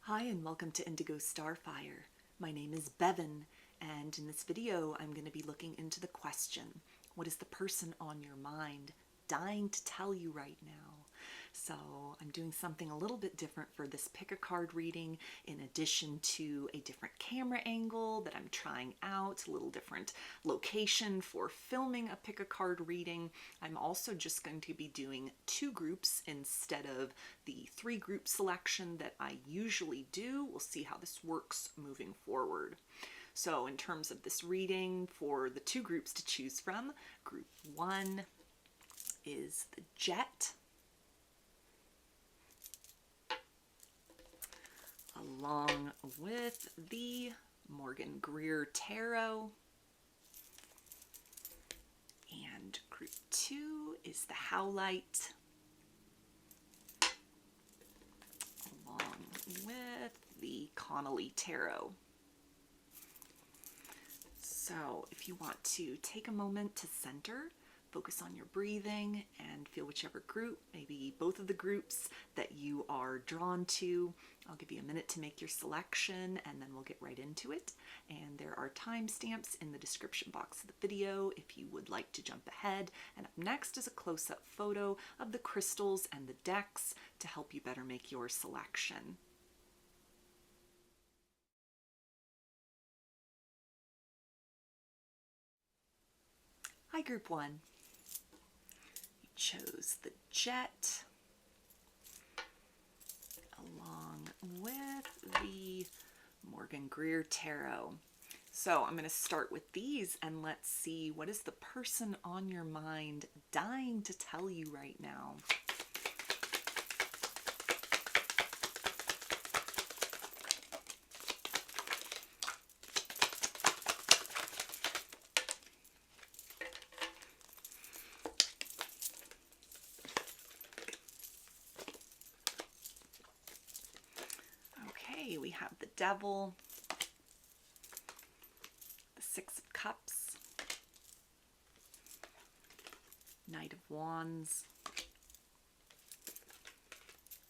Hi and welcome to Indigo Starfire. My name is Bevin, and in this video I'm going to be looking into the question, what is the person on your mind dying to tell you right now? So I'm doing something a little bit different for this pick-a-card reading, in addition to a different camera angle that I'm trying out, a little different location for filming a pick-a-card reading. I'm also just going to be doing 2 groups instead of the 3-group selection that I usually do. We'll see how this works moving forward. So in terms of this reading, for the 2 groups to choose from, group 1 is the Jet, along with the Morgan Greer Tarot, and group 2 is the Howlite, along with the Connolly Tarot. So if you want to take a moment to center, focus on your breathing, and feel whichever group, maybe both of the groups that you are drawn to. I'll give you a minute to make your selection and then we'll get right into it. And there are timestamps in the description box of the video if you would like to jump ahead. And up next is a close-up photo of the crystals and the decks to help you better make your selection. Hi, group 1. You chose the Jet, along with the Morgan Greer Tarot. So I'm going to start with these and let's see, what is the person on your mind dying to tell you right now? Okay, we have the Devil, the 6 of Cups, Knight of Wands,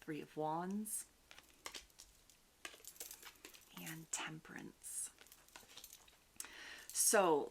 3 of Wands, and Temperance. So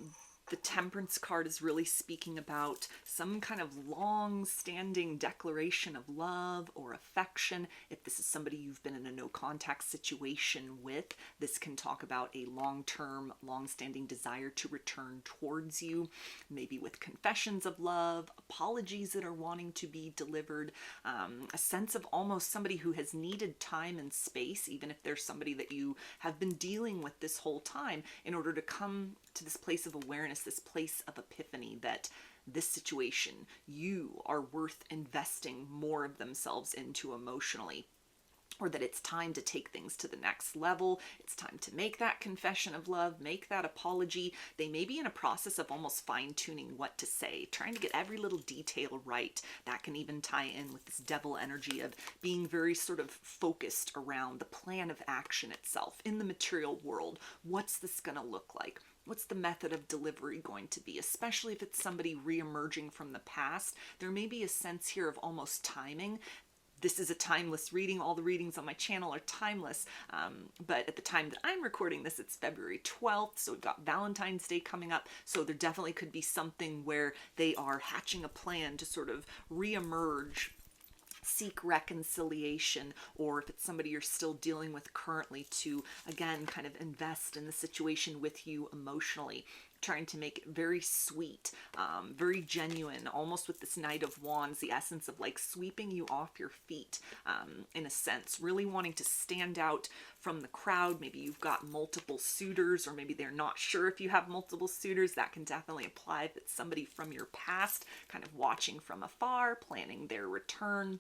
the Temperance card is really speaking about some kind of long-standing declaration of love or affection. If this is somebody you've been in a no-contact situation with, this can talk about a long-term, long-standing desire to return towards you, maybe with confessions of love, apologies that are wanting to be delivered, a sense of almost somebody who has needed time and space, even if there's somebody that you have been dealing with this whole time, in order to come to this place of awareness, this place of epiphany that this situation, you are worth investing more of themselves into emotionally, or that it's time to take things to the next level. It's time to make that confession of love, make that apology. They may be in a process of almost fine-tuning what to say, trying to get every little detail right. That can even tie in with this Devil energy of being very sort of focused around the plan of action itself in the material world. What's this going to look like? What's the method of delivery going to be? Especially if it's somebody re-emerging from the past, there may be a sense here of almost timing. This is a timeless reading. All the readings on my channel are timeless. But at the time that I'm recording this, it's February 12th. So we've got Valentine's Day coming up. So there definitely could be something where they are hatching a plan to sort of re-emerge, seek reconciliation, or if it's somebody you're still dealing with currently, to again kind of invest in the situation with you emotionally, trying to make it very sweet, very genuine, almost with this Knight of Wands, the essence of like sweeping you off your feet, in a sense, really wanting to stand out from the crowd. Maybe you've got multiple suitors, or maybe they're not sure if you have multiple suitors. That can definitely apply if it's somebody from your past, kind of watching from afar, planning their return,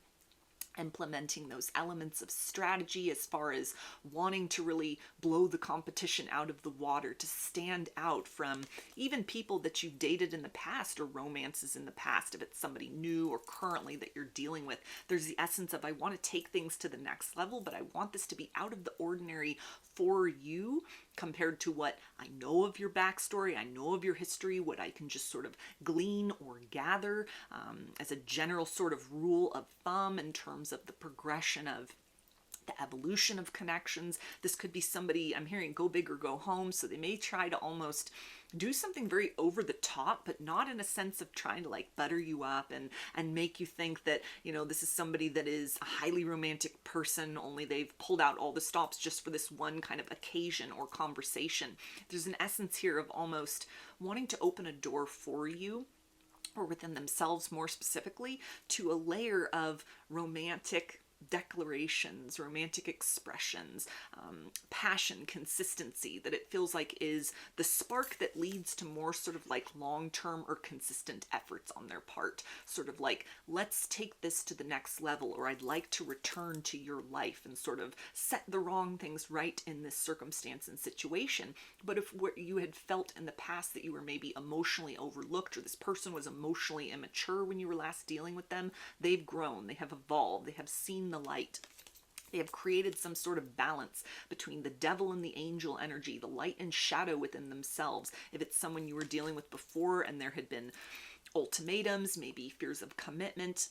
implementing those elements of strategy as far as wanting to really blow the competition out of the water, to stand out from even people that you've dated in the past or romances in the past. If it's somebody new or currently that you're dealing with, there's the essence of, I want to take things to the next level, but I want this to be out of the ordinary for you, compared to what I know of your backstory, I know of your history, what I can just sort of glean or gather as a general sort of rule of thumb in terms of the progression of the evolution of connections. This could be somebody, I'm hearing go big or go home, so they may try to almost do something very over the top, but not in a sense of trying to like butter you up and make you think that, you know, this is somebody that is a highly romantic person, only they've pulled out all the stops just for this one kind of occasion or conversation. There's an essence here of almost wanting to open a door for you, or within themselves more specifically, to a layer of romantic declarations, romantic expressions, passion, consistency, that it feels like is the spark that leads to more sort of like long-term or consistent efforts on their part. Sort of like, let's take this to the next level, or I'd like to return to your life and sort of set the wrong things right in this circumstance and situation. But if what you had felt in the past that you were maybe emotionally overlooked, or this person was emotionally immature when you were last dealing with them, they've grown, they have evolved, they have seen the light. They have created some sort of balance between the devil and the angel energy, the light and shadow within themselves. If it's someone you were dealing with before and there had been ultimatums, maybe fears of commitment,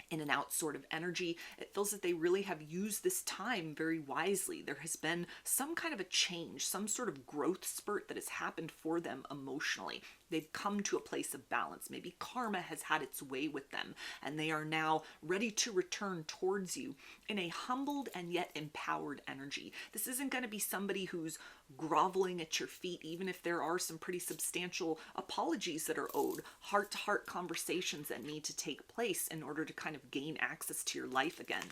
in and out sort of energy, it feels that they really have used this time very wisely. There has been some kind of a change, some sort of growth spurt that has happened for them emotionally. They've come to a place of balance. Maybe karma has had its way with them, and they are now ready to return towards you in a humbled and yet empowered energy. This isn't going to be somebody who's groveling at your feet, even if there are some pretty substantial apologies that are owed, heart-to-heart conversations that need to take place in order to kind of gain access to your life again.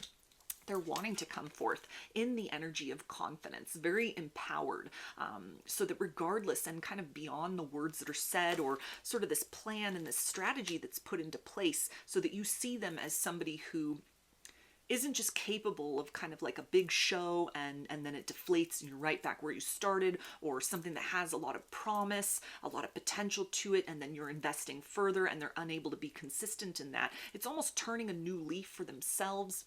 They're wanting to come forth in the energy of confidence, very empowered, so that regardless and kind of beyond the words that are said, or sort of this plan and this strategy that's put into place, so that you see them as somebody who isn't just capable of kind of like a big show and then it deflates and you're right back where you started, or something that has a lot of promise, a lot of potential to it, and then you're investing further and they're unable to be consistent in that. It's almost turning a new leaf for themselves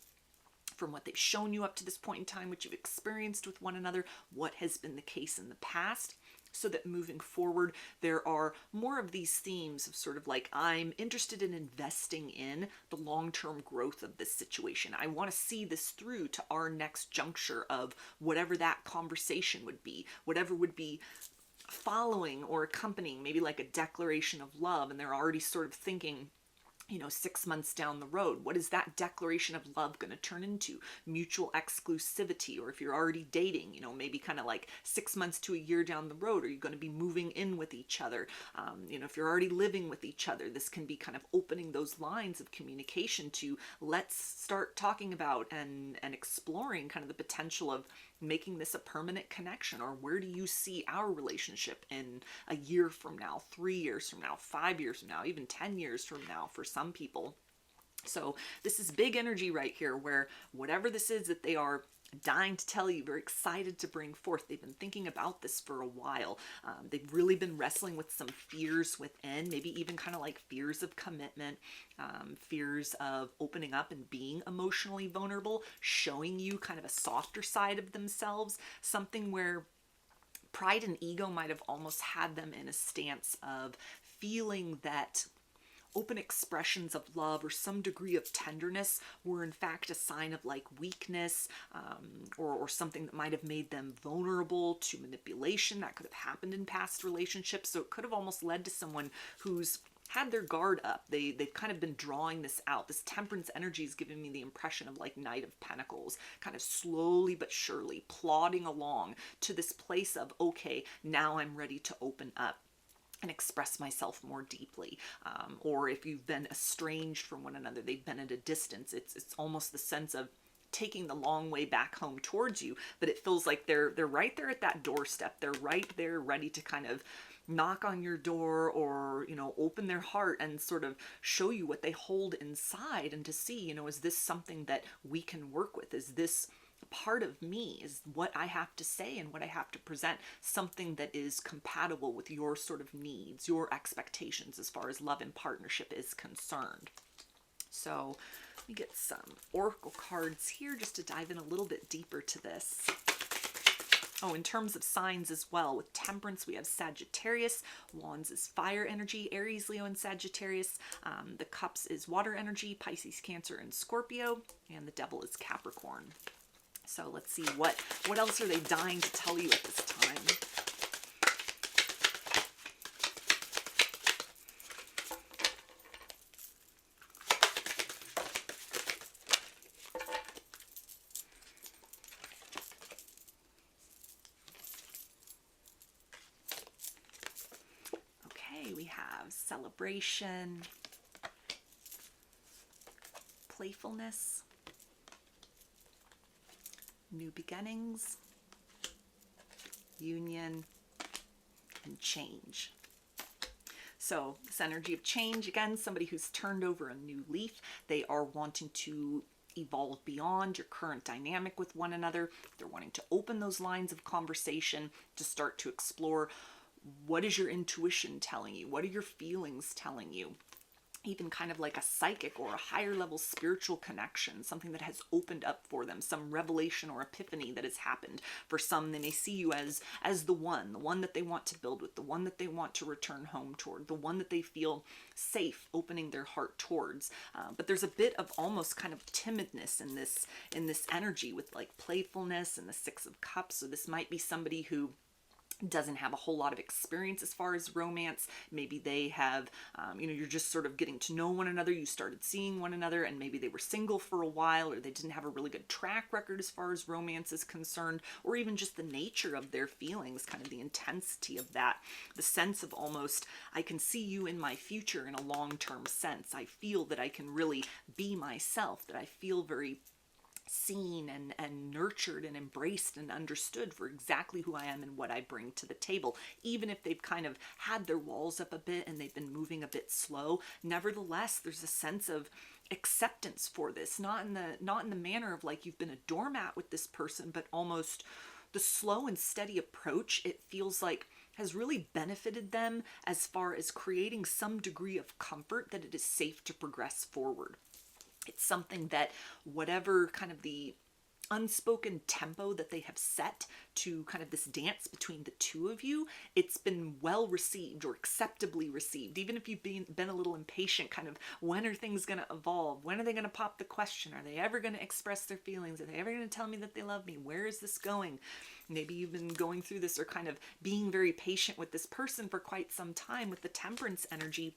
from what they've shown you up to this point in time, what you've experienced with one another, what has been the case in the past, so that moving forward, there are more of these themes of sort of like, I'm interested in investing in the long-term growth of this situation. I want to see this through to our next juncture of whatever that conversation would be, whatever would be following or accompanying, maybe like a declaration of love, and they're already sort of thinking, you know, 6 months down the road, what is that declaration of love going to turn into? Mutual exclusivity, or if you're already dating, you know, maybe kind of like 6 months to a year down the road, are you going to be moving in with each other? You know, if you're already living with each other, this can be kind of opening those lines of communication to let's start talking about and exploring kind of the potential of making this a permanent connection, or where do you see our relationship in a year from now, 3 years from now, 5 years from now, even 10 years from now for some people. So this is big energy right here, where whatever this is that they are dying to tell you, very excited to bring forth. They've been thinking about this for a while. They've really been wrestling with some fears within, maybe even kind of like fears of commitment, fears of opening up and being emotionally vulnerable, showing you kind of a softer side of themselves, something where pride and ego might have almost had them in a stance of feeling that open expressions of love or some degree of tenderness were in fact a sign of like weakness, or something that might have made them vulnerable to manipulation. That could have happened in past relationships. So it could have almost led to someone who's had their guard up. They've kind of been drawing this out. This temperance energy is giving me the impression of like Knight of Pentacles, kind of slowly but surely plodding along to this place of, okay, now I'm ready to open up and express myself more deeply. Or if you've been estranged from one another, they've been at a distance, it's almost the sense of taking the long way back home towards you, but it feels like they're right there at that doorstep. They're right there ready to kind of knock on your door, or, you know, open their heart and sort of show you what they hold inside, and to see, you know, is this something that we can work with? Is this part of me? Is what I have to say and what I have to present something that is compatible with your sort of needs, your expectations as far as love and partnership is concerned? So let me get some oracle cards here just to dive in a little bit deeper to this. Oh, in terms of signs as well, with Temperance, we have Sagittarius. Wands is fire energy, Aries, Leo, and Sagittarius. The Cups is water energy, Pisces, Cancer, and Scorpio. And the Devil is Capricorn. So let's see, what else are they dying to tell you at this time? Okay, we have celebration, playfulness, new beginnings, union, and change. So this energy of change, again, somebody who's turned over a new leaf. They are wanting to evolve beyond your current dynamic with one another. They're wanting to open those lines of conversation to start to explore, what is your intuition telling you? What are your feelings telling you? Even kind of like a psychic or a higher level spiritual connection, something that has opened up for them, some revelation or epiphany that has happened. For some, they may see you as the one that they want to build with, the one that they want to return home toward, the one that they feel safe opening their heart towards. But there's a bit of almost kind of timidness in this energy with like playfulness and the Six of Cups. So this might be somebody who doesn't have a whole lot of experience as far as romance. Maybe they have, you're just sort of getting to know one another. You started seeing one another and maybe they were single for a while, or they didn't have a really good track record as far as romance is concerned, or even just the nature of their feelings, kind of the intensity of that, the sense of almost, I can see you in my future in a long-term sense. I feel that I can really be myself, that I feel very seen and nurtured and embraced and understood for exactly who I am and what I bring to the table. Even if they've kind of had their walls up a bit and they've been moving a bit slow, nevertheless, there's a sense of acceptance for this, not in the manner of like you've been a doormat with this person, but almost the slow and steady approach, it feels like, has really benefited them as far as creating some degree of comfort that it is safe to progress forward. It's something that whatever kind of the unspoken tempo that they have set to kind of this dance between the two of you, it's been well received or acceptably received. Even if you've been a little impatient, kind of, when are things going to evolve? When are they going to pop the question? Are they ever going to express their feelings? Are they ever going to tell me that they love me? Where is this going? Maybe you've been going through this or kind of being very patient with this person for quite some time. With the Temperance energy,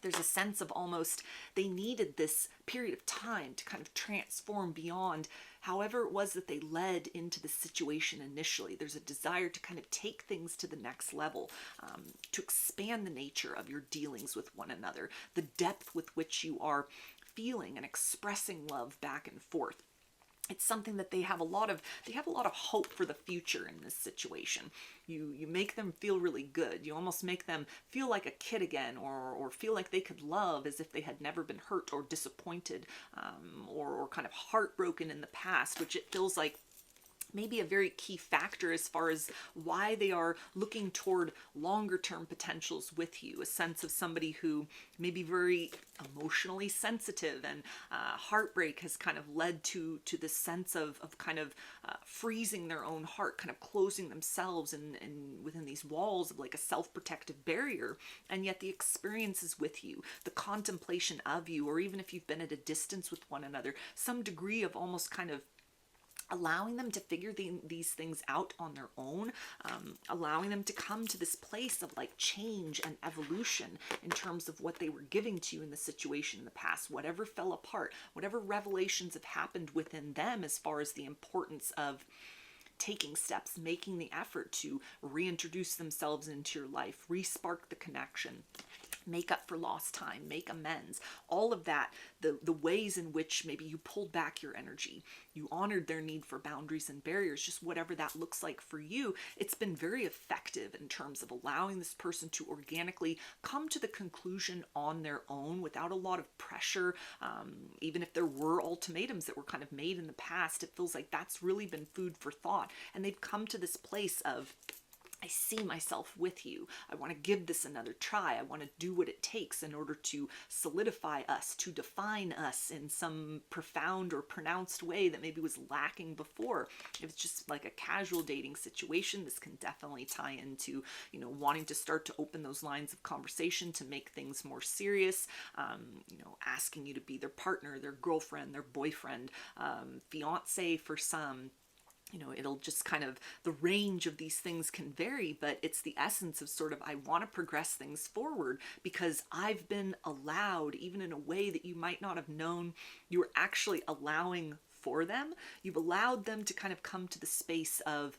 there's a sense of almost they needed this period of time to kind of transform beyond however it was that they led into the situation initially. There's a desire to kind of take things to the next level, to expand the nature of your dealings with one another, the depth with which you are feeling and expressing love back and forth. It's something that they have a lot of hope for the future in this situation. You make them feel really good. You almost make them feel like a kid again, or feel like they could love as if they had never been hurt or disappointed, or kind of heartbroken in the past, which it feels like maybe a very key factor as far as why they are looking toward longer term potentials with you. A sense of somebody who may be very emotionally sensitive, and heartbreak has kind of led to this sense of kind of freezing their own heart, kind of closing themselves and within these walls of like a self-protective barrier. And yet the experiences with you, the contemplation of you, or even if you've been at a distance with one another, some degree of almost kind of allowing them to figure these things out on their own, allowing them to come to this place of like change and evolution in terms of what they were giving to you in the situation in the past, whatever fell apart, whatever revelations have happened within them as far as the importance of taking steps, making the effort to reintroduce themselves into your life, re-spark the connection, make up for lost time, make amends, all of that, the ways in which maybe you pulled back your energy, you honored their need for boundaries and barriers, just whatever that looks like for you. It's been very effective in terms of allowing this person to organically come to the conclusion on their own without a lot of pressure. Even if there were ultimatums that were kind of made in the past, it feels like that's really been food for thought. And they've come to this place of I see myself with you. I want to give this another try. I want to do what it takes in order to solidify us, to define us in some profound or pronounced way that maybe was lacking before. If it's just like a casual dating situation, this can definitely tie into, wanting to start to open those lines of conversation to make things more serious, asking you to be their partner, their girlfriend, their boyfriend, fiance for some. It'll just kind of, the range of these things can vary, but it's the essence of sort of, I want to progress things forward because I've been allowed, even in a way that you might not have known you were actually allowing for them. You've allowed them to kind of come to the space of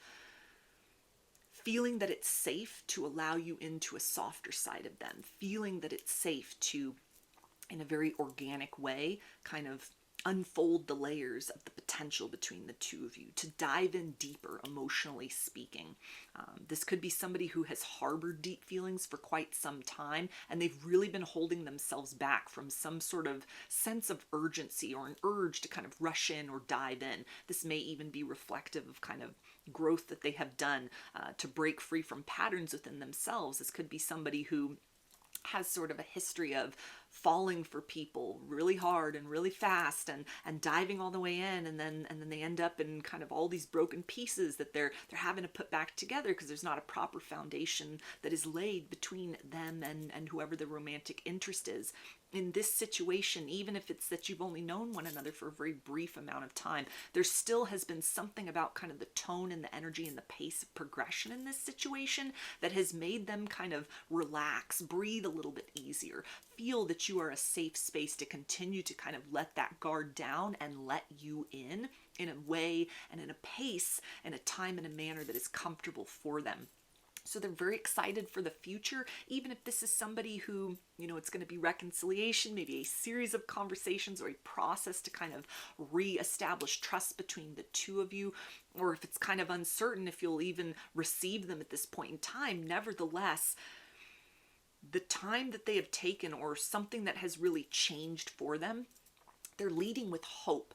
feeling that it's safe to allow you into a softer side of them, feeling that it's safe to, in a very organic way, kind of unfold the layers of the potential between the two of you, to dive in deeper, emotionally speaking. This could be somebody who has harbored deep feelings for quite some time, and they've really been holding themselves back from some sort of sense of urgency or an urge to kind of rush in or dive in. This may even be reflective of kind of growth that they have done to break free from patterns within themselves. This could be somebody who has sort of a history of falling for people really hard and really fast and diving all the way in, and then they end up in kind of all these broken pieces that they're having to put back together because there's not a proper foundation that is laid between them and whoever the romantic interest is. In this situation, even if it's that you've only known one another for a very brief amount of time, there still has been something about kind of the tone and the energy and the pace of progression in this situation that has made them kind of relax, breathe a little bit easier, feel that you are a safe space to continue to kind of let that guard down and let you in a way and in a pace and a time and a manner that is comfortable for them. So they're very excited for the future, even if this is somebody who, it's going to be reconciliation, maybe a series of conversations or a process to kind of reestablish trust between the two of you, or if it's kind of uncertain if you'll even receive them at this point in time. Nevertheless, the time that they have taken or something that has really changed for them, they're leading with hope.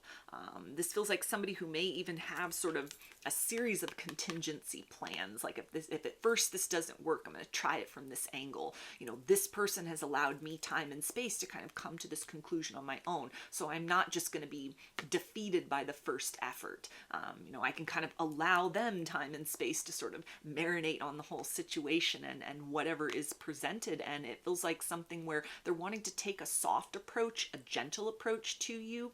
This feels like somebody who may even have sort of a series of contingency plans. Like if at first this doesn't work, I'm going to try it from this angle. This person has allowed me time and space to kind of come to this conclusion on my own. So I'm not just going to be defeated by the first effort. I can kind of allow them time and space to sort of marinate on the whole situation and whatever is presented. And it feels like something where they're wanting to take a soft approach, a gentle approach to you.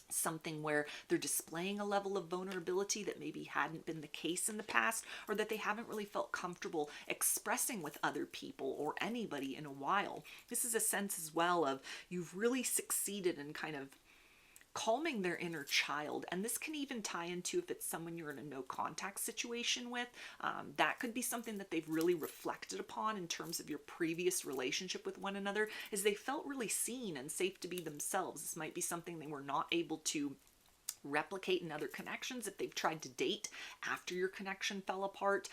Something where they're displaying a level of vulnerability that maybe hadn't been the case in the past, or that they haven't really felt comfortable expressing with other people or anybody in a while. This is a sense as well of you've really succeeded in kind of calming their inner child. And this can even tie into if it's someone you're in a no contact situation with. That could be something that they've really reflected upon in terms of your previous relationship with one another, is they felt really seen and safe to be themselves. This might be something they were not able to replicate in other connections if they've tried to date after your connection fell apart,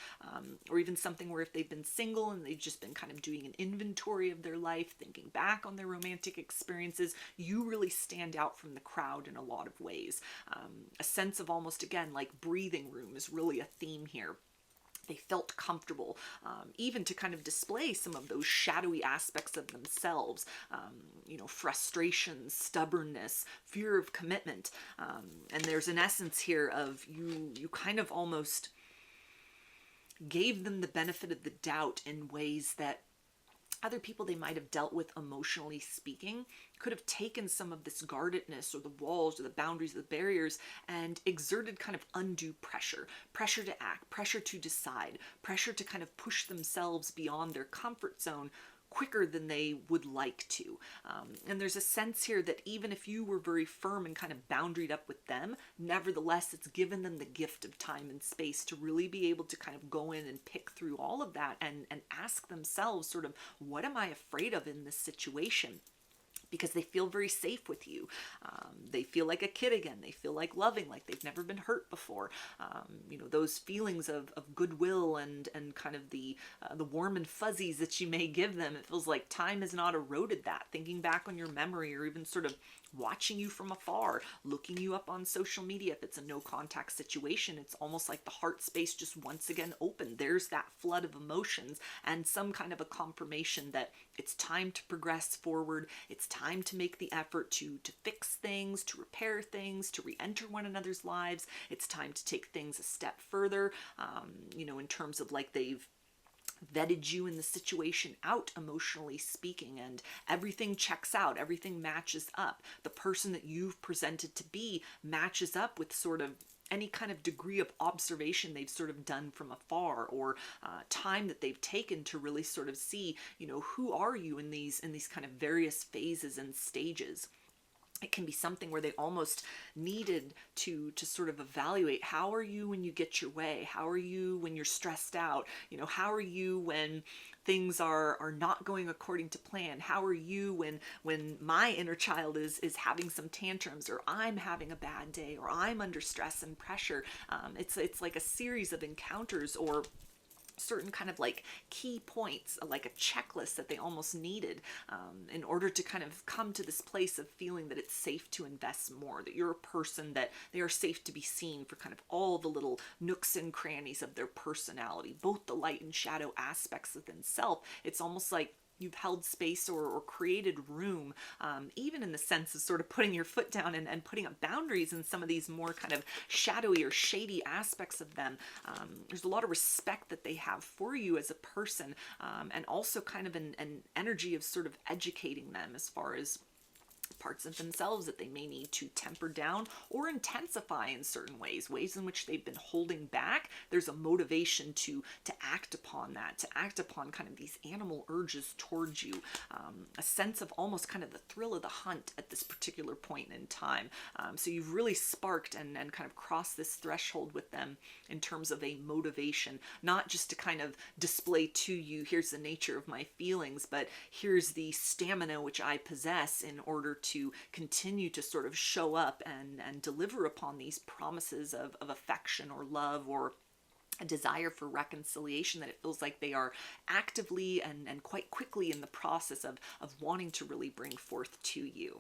or even something where if they've been single and they've just been kind of doing an inventory of their life, thinking back on their romantic experiences, you really stand out from the crowd in a lot of ways. A sense of almost, again, like breathing room is really a theme here. They felt comfortable, even to kind of display some of those shadowy aspects of themselves, frustrations, stubbornness, fear of commitment. And there's an essence here of you kind of almost gave them the benefit of the doubt in ways that other people they might have dealt with, emotionally speaking, could have taken some of this guardedness or the walls or the boundaries or the barriers and exerted kind of undue pressure to act, pressure to decide, pressure to kind of push themselves beyond their comfort zone quicker than they would like to. And there's a sense here that even if you were very firm and kind of boundaried up with them, nevertheless, it's given them the gift of time and space to really be able to kind of go in and pick through all of that and ask themselves sort of, what am I afraid of in this situation? Because they feel very safe with you. They feel like a kid again. They feel like loving, like they've never been hurt before. Those feelings of goodwill and kind of the warm and fuzzies that you may give them. It feels like time has not eroded that. Thinking back on your memory or even sort of watching you from afar, looking you up on social media. If it's a no contact situation, it's almost like the heart space just once again opened. There's that flood of emotions and some kind of a confirmation that it's time to progress forward. It's time to make the effort to fix things, to repair things, to re-enter one another's lives. It's time to take things a step further, in terms of like they've vetted you in the situation out, emotionally speaking, and everything checks out, everything matches up. The person that you've presented to be matches up with sort of any kind of degree of observation they've sort of done from afar, or time that they've taken to really sort of see, who are you in these kind of various phases and stages. It can be something where they almost needed to sort of evaluate, how are you when you get your way? How are you when you're stressed out? How are you when things are not going according to plan? How are you when my inner child is having some tantrums, or I'm having a bad day, or I'm under stress and pressure? It's like a series of encounters, or certain kind of like key points, like a checklist that they almost needed in order to kind of come to this place of feeling that it's safe to invest more, that you're a person that they are safe to be seen for kind of all the little nooks and crannies of their personality, both the light and shadow aspects within self. It's almost like you've held space or created room, even in the sense of sort of putting your foot down and putting up boundaries in some of these more kind of shadowy or shady aspects of them. There's a lot of respect that they have for you as a person, and also kind of an energy of sort of educating them as far as parts of themselves that they may need to temper down or intensify in certain ways in which they've been holding back. There's a motivation to act upon that, to act upon kind of these animal urges towards you, a sense of almost kind of the thrill of the hunt at this particular point in time. So you've really sparked and kind of crossed this threshold with them in terms of a motivation, not just to kind of display to you, here's the nature of my feelings, but here's the stamina which I possess in order to continue to sort of show up and deliver upon these promises of affection or love, or a desire for reconciliation, that it feels like they are actively and quite quickly in the process of wanting to really bring forth to you.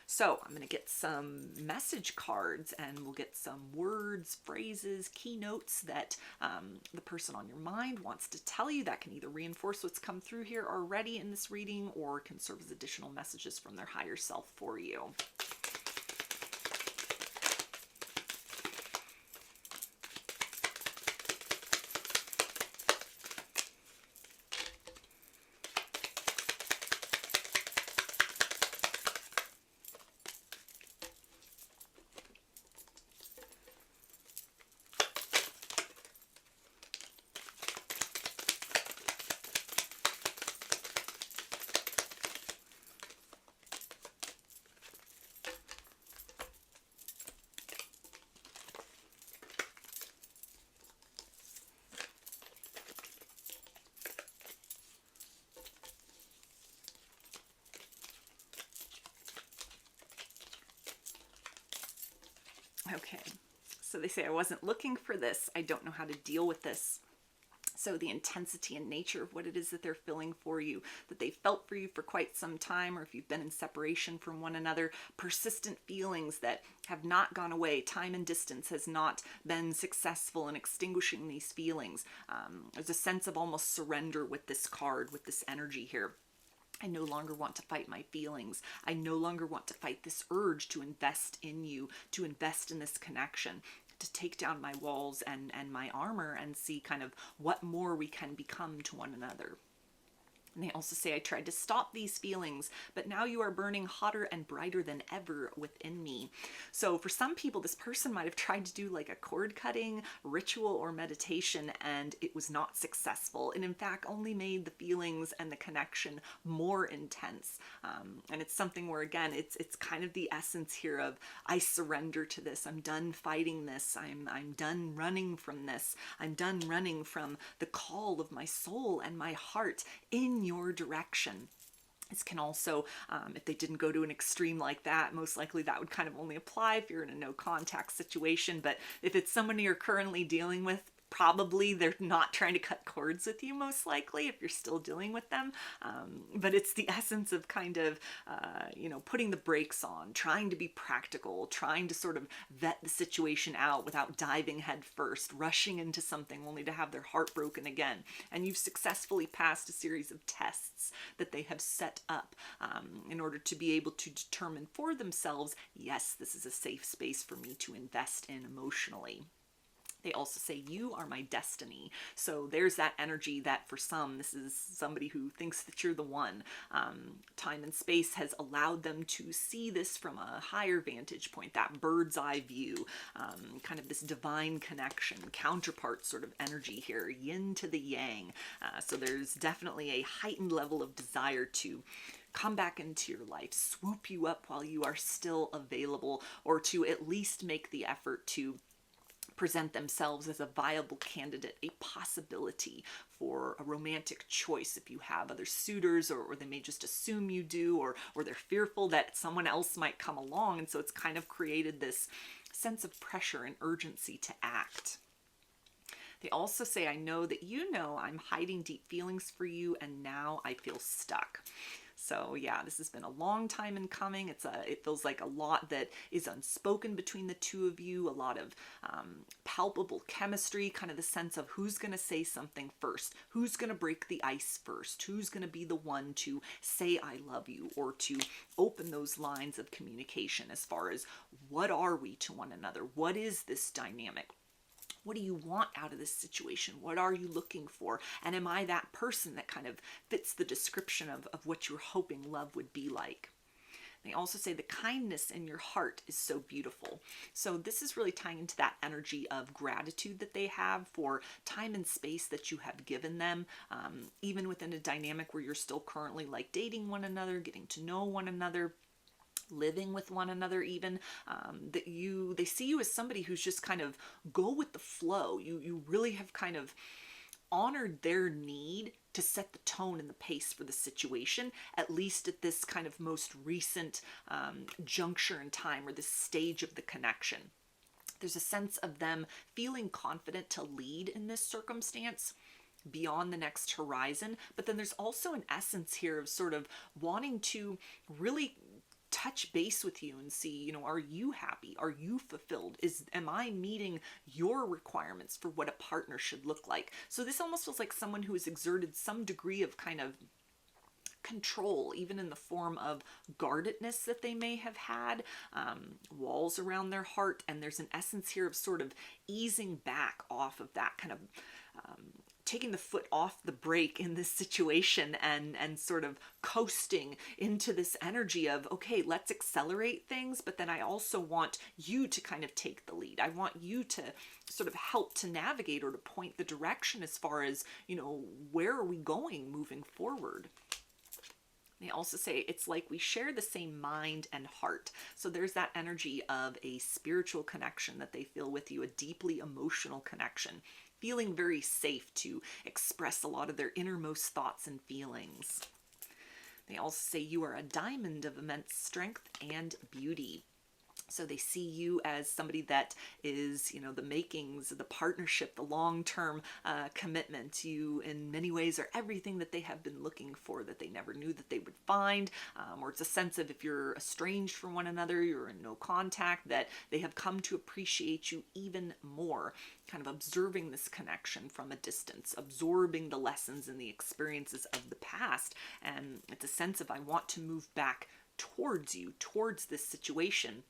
So I'm going to get some message cards, and we'll get some words, phrases, keynotes that the person on your mind wants to tell you, that can either reinforce what's come through here already in this reading, or can serve as additional messages from their higher self for you. Okay, so they say, I wasn't looking for this. I don't know how to deal with this. So the intensity and nature of what it is that they're feeling for you, that they felt for you for quite some time, or if you've been in separation from one another, persistent feelings that have not gone away. Time and distance has not been successful in extinguishing these feelings. There's a sense of almost surrender with this card, with this energy here. I no longer want to fight my feelings. I no longer want to fight this urge to invest in you, to invest in this connection, to take down my walls and my armor and see kind of what more we can become to one another. And they also say, I tried to stop these feelings, but now you are burning hotter and brighter than ever within me. So for some people, this person might have tried to do like a cord cutting ritual or meditation, and it was not successful. And in fact, only made the feelings and the connection more intense. And it's something where, again, it's kind of the essence here of, I surrender to this. I'm done fighting this. I'm done running from this. I'm done running from the call of my soul and my heart in your direction. This can also, if they didn't go to an extreme like that, most likely that would kind of only apply if you're in a no contact situation. But if it's someone you're currently dealing with, probably they're not trying to cut cords with you, most likely, if you're still dealing with them. But it's the essence of kind of, putting the brakes on, trying to be practical, trying to sort of vet the situation out without diving head first, rushing into something only to have their heart broken again. And you've successfully passed a series of tests that they have set up in order to be able to determine for themselves, yes, this is a safe space for me to invest in emotionally. They also say, you are my destiny. So there's that energy that for some, this is somebody who thinks that you're the one. Time and space has allowed them to see this from a higher vantage point, that bird's eye view, kind of this divine connection, counterpart sort of energy here, yin to the yang. So there's definitely a heightened level of desire to come back into your life, swoop you up while you are still available, or to at least make the effort to present themselves as a viable candidate, a possibility for a romantic choice if you have other suitors, or they may just assume you do, or they're fearful that someone else might come along. And so it's kind of created this sense of pressure and urgency to act. They also say, I know that you know I'm hiding deep feelings for you, and now I feel stuck. So yeah, this has been a long time in coming. It feels like a lot that is unspoken between the two of you, a lot of palpable chemistry, kind of the sense of who's going to say something first, who's going to break the ice first, who's going to be the one to say I love you, or to open those lines of communication as far as what are we to one another, what is this dynamic. What do you want out of this situation? What are you looking for? And am I that person that kind of fits the description of what you're hoping love would be like? They also say the kindness in your heart is so beautiful. So this is really tying into that energy of gratitude that they have for time and space that you have given them, even within a dynamic where you're still currently like dating one another, getting to know one another, living with one another, even they see you as somebody who's just kind of go with the flow. You really have kind of honored their need to set the tone and the pace for the situation, at least at this kind of most recent juncture in time, or this stage of the connection. There's a sense of them feeling confident to lead in this circumstance beyond the next horizon, but then there's also an essence here of sort of wanting to really touch base with you and see, are you happy? Are you fulfilled? Am I meeting your requirements for what a partner should look like? So this almost feels like someone who has exerted some degree of kind of control, even in the form of guardedness that they may have had, walls around their heart. And there's an essence here of sort of easing back off of that kind of taking the foot off the brake in this situation, and sort of coasting into this energy of, okay, let's accelerate things, but then I also want you to kind of take the lead. I want you to sort of help to navigate or to point the direction as far as, where are we going moving forward? They also say it's like we share the same mind and heart. So there's that energy of a spiritual connection that they feel with you, a deeply emotional connection, feeling very safe to express a lot of their innermost thoughts and feelings. They also say you are a diamond of immense strength and beauty. So they see you as somebody that is, the makings, the partnership, the long-term commitment. You, in many ways, are everything that they have been looking for, that they never knew that they would find. Or it's a sense of, if you're estranged from one another, you're in no contact, that they have come to appreciate you even more. Kind of observing this connection from a distance, absorbing the lessons and the experiences of the past. And it's a sense of, I want to move back towards you, towards this situation,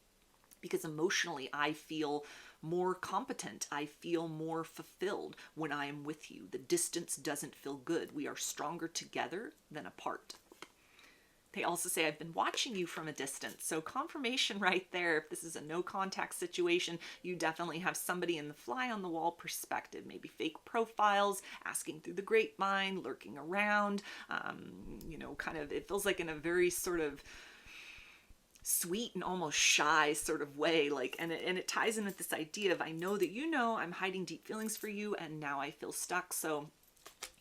because emotionally I feel more competent. I feel more fulfilled when I am with you. The distance doesn't feel good. We are stronger together than apart. They also say, I've been watching you from a distance. So confirmation right there. If this is a no contact situation, you definitely have somebody in the fly on the wall perspective, maybe fake profiles, asking through the grapevine, lurking around, kind of, it feels like in a very sort of sweet and almost shy sort of way, and it ties in with this idea of, I know that I'm hiding deep feelings for you, and now I feel stuck. So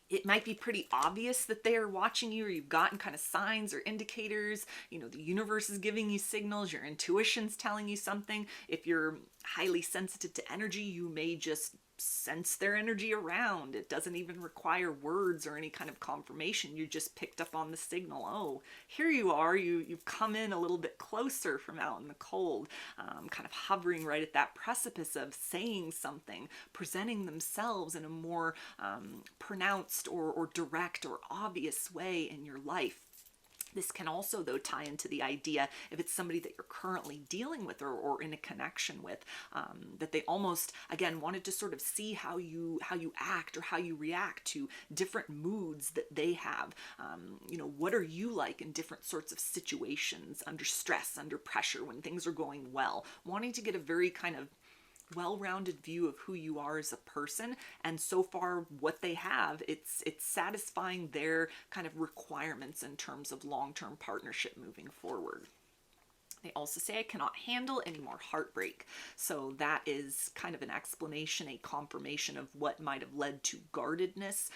it might be pretty obvious that they are watching you, or you've gotten kind of signs or indicators. The universe is giving you signals, your intuition's telling you something. If you're highly sensitive to energy, you may just sense their energy around. It doesn't even require words or any kind of confirmation. You just picked up on the signal. Oh, here you are. You've come in a little bit closer from out in the cold, kind of hovering right at that precipice of saying something, presenting themselves in a more pronounced or direct or obvious way in your life. This can also, though, tie into the idea if it's somebody that you're currently dealing with or in a connection with, that they almost, again, wanted to sort of see how you act or how you react to different moods that they have. What are you like in different sorts of situations, under stress, under pressure, when things are going well? Wanting to get a very kind of well-rounded view of who you are as a person, and so far what they have, it's satisfying their kind of requirements in terms of long-term partnership moving forward. They also say, I cannot handle any more heartbreak. So that is kind of an explanation, a confirmation of what might have led to guardedness,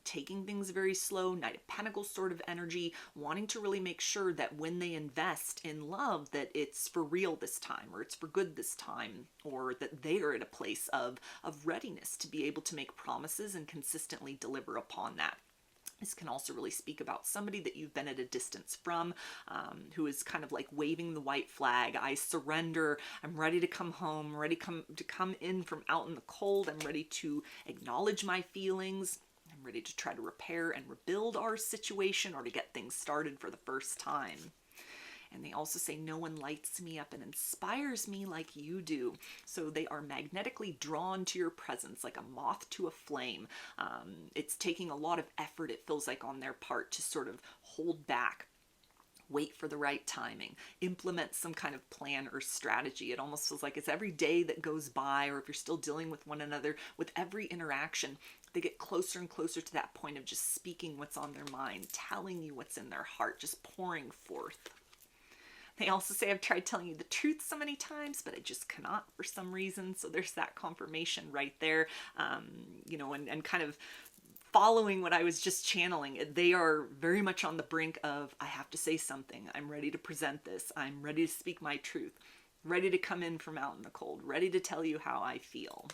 taking things very slow, Knight of Pentacles sort of energy, wanting to really make sure that when they invest in love, that it's for real this time, or it's for good this time, or that they are at a place of readiness to be able to make promises and consistently deliver upon that. This can also really speak about somebody that you've been at a distance from, who is kind of like waving the white flag. I surrender. I'm ready to come home, ready to come in from out in the cold. I'm ready to acknowledge my feelings. I'm ready to try to repair and rebuild our situation, or to get things started for the first time. And they also say, no one lights me up and inspires me like you do. So they are magnetically drawn to your presence like a moth to a flame. It's taking a lot of effort, it feels like, on their part to sort of hold back, wait for the right timing, implement some kind of plan or strategy. It almost feels like it's every day that goes by, or if you're still dealing with one another, with every interaction, they get closer and closer to that point of just speaking what's on their mind, telling you what's in their heart, just pouring forth. They also say, I've tried telling you the truth so many times, but I just cannot for some reason. So there's that confirmation right there, and kind of following what I was just channeling. They are very much on the brink of, I have to say something. I'm ready to present this. I'm ready to speak my truth, ready to come in from out in the cold, ready to tell you how I feel.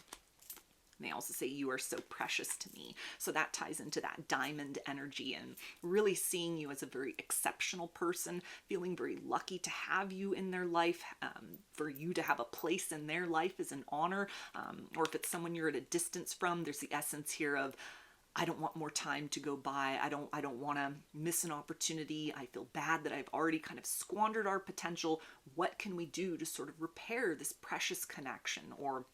And they also say, you are so precious to me. So that ties into that diamond energy and really seeing you as a very exceptional person, feeling very lucky to have you in their life. For you to have a place in their life is an honor. Or if it's someone you're at a distance from, there's the essence here of, I don't want more time to go by. I don't want to miss an opportunity. I feel bad that I've already kind of squandered our potential. What can we do to sort of repair this precious connection, or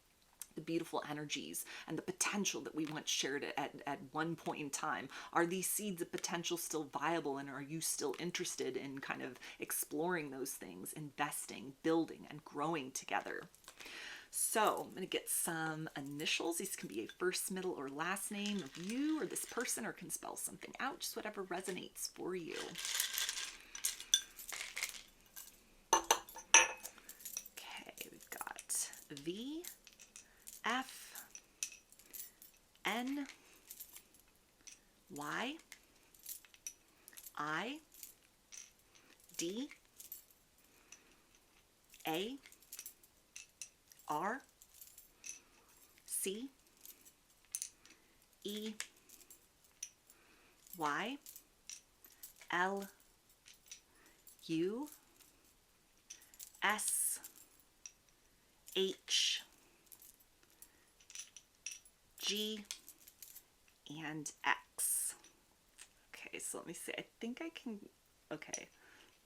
the beautiful energies and the potential that we once shared at one point in time? Are these seeds of potential still viable, and are you still interested in kind of exploring those things, investing, building, and growing together? So I'm going to get some initials. These can be a first, middle, or last name of you or this person, or can spell something out, just whatever resonates for you. Okay, we've got V, F, N, Y, I, D, A, R, C, E, Y, L, U, S, H, G, and X. Okay, so let me see. I think I can, okay,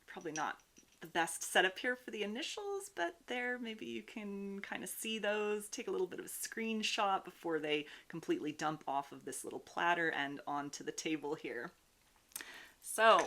probably not the best setup here for the initials, but there, maybe you can kind of see those, take a little bit of a screenshot before they completely dump off of this little platter and onto the table here. So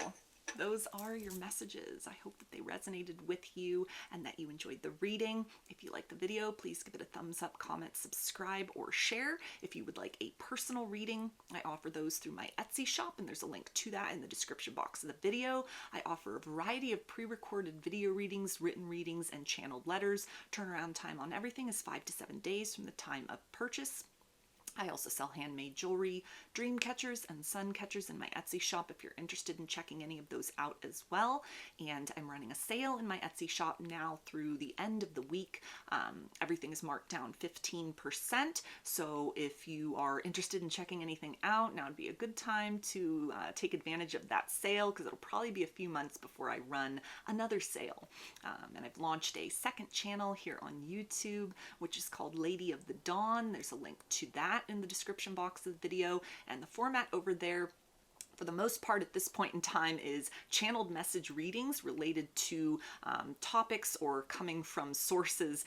those are your messages. I hope that they resonated with you and that you enjoyed the reading. If you liked the video, please give it a thumbs up, comment, subscribe, or share. If you would like a personal reading, I offer those through my Etsy shop, and there's a link to that in the description box of the video. I offer a variety of pre-recorded video readings, written readings, and channeled letters. Turnaround time on everything is 5 to 7 days from the time of purchase. I also sell handmade jewelry, dream catchers, and sun catchers in my Etsy shop if you're interested in checking any of those out as well. And I'm running a sale in my Etsy shop now through the end of the week. Everything is marked down 15%. So if you are interested in checking anything out, now would be a good time to take advantage of that sale, because it'll probably be a few months before I run another sale. And I've launched a second channel here on YouTube, which is called Lady of the Dawn. There's a link to that in the description box of the video, and the format over there for the most part at this point in time is channeled message readings related to topics or coming from sources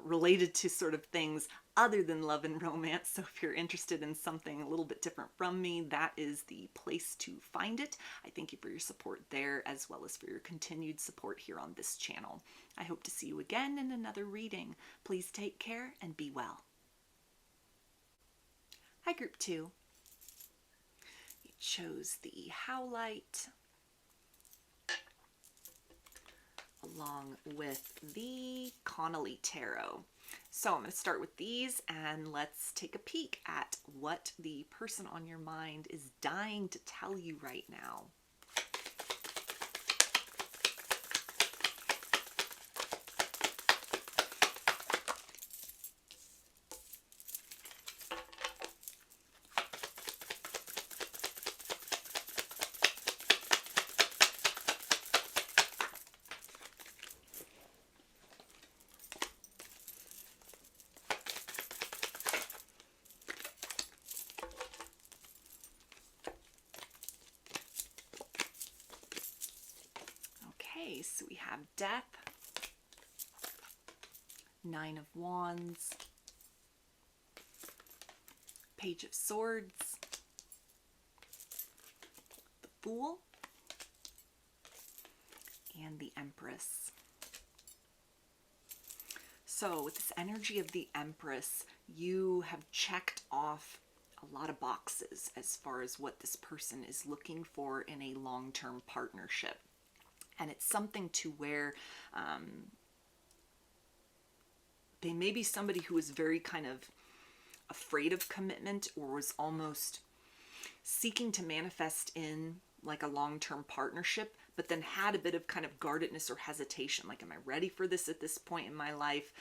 related to sort of things other than love and romance. So if you're interested in something a little bit different from me, that is the place to find it. I thank you for your support there, as well as for your continued support here on this channel. I hope to see you again in another reading. Please take care and be well. Hi, Group 2. You chose the Howlite along with the Connolly Tarot. So I'm going to start with these, and let's take a peek at what the person on your mind is dying to tell you right now. So we have Death, Nine of Wands, Page of Swords, the Fool, and the Empress. So with this energy of the Empress, you have checked off a lot of boxes as far as what this person is looking for in a long-term partnership. And it's something to where they may be somebody who is very kind of afraid of commitment, or was almost seeking to manifest in like a long-term partnership, but then had a bit of kind of guardedness or hesitation. Like, am I ready for this at this point in my life?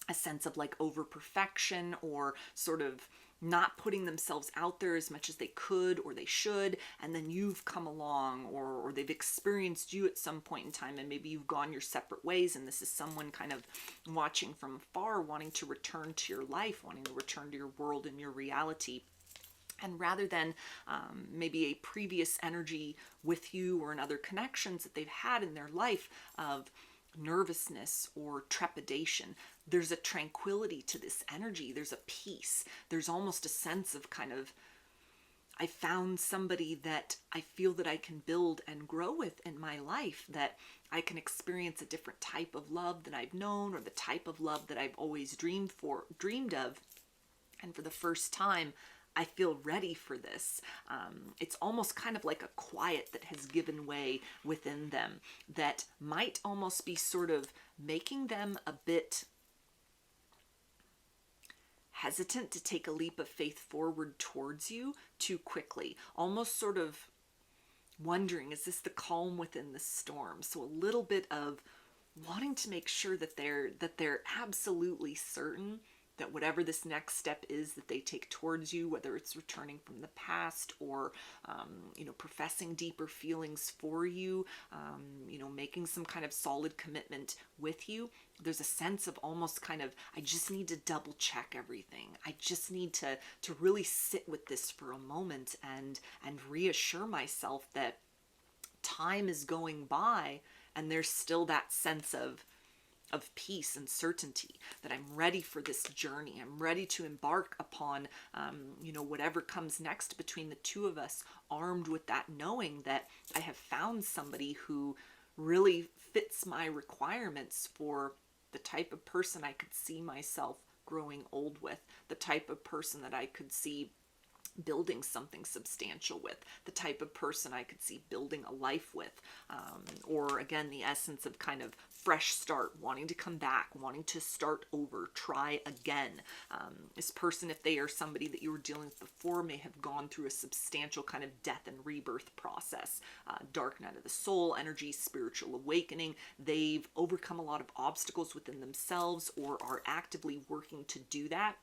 A sense of like over perfection, or sort of not putting themselves out there as much as they could or they should, and then you've come along, or they've experienced you at some point in time, and maybe you've gone your separate ways, and this is someone kind of watching from afar, wanting to return to your life, wanting to return to your world and your reality. And rather than maybe a previous energy with you or in other connections that they've had in their life of nervousness or trepidation, there's a tranquility to this energy. There's a peace. There's almost a sense of kind of, I found somebody that I feel that I can build and grow with in my life, that I can experience a different type of love that I've known, or the type of love that I've always dreamed of. And for the first time, I feel ready for this. It's almost kind of like a quiet that has given way within them, that might almost be sort of making them a bit hesitant to take a leap of faith forward towards you too quickly. Almost sort of wondering, is this the calm within the storm? So a little bit of wanting to make sure that they're absolutely certain that whatever this next step is that they take towards you, whether it's returning from the past, or professing deeper feelings for you, making some kind of solid commitment with you, there's a sense of almost kind of, I just need to double check everything. I just need to really sit with this for a moment and reassure myself that time is going by, and there's still that sense of peace and certainty, that I'm ready for this journey. I'm ready to embark upon, whatever comes next between the two of us, armed with that knowing that I have found somebody who really fits my requirements for the type of person I could see myself growing old with, the type of person that I could see building something substantial with, the type of person I could see building a life with, or again, the essence of kind of fresh start, wanting to come back, wanting to start over, try again. This person, if they are somebody that you were dealing with before, may have gone through a substantial kind of death and rebirth process, dark night of the soul energy, spiritual awakening. They've overcome a lot of obstacles within themselves or are actively working to do that,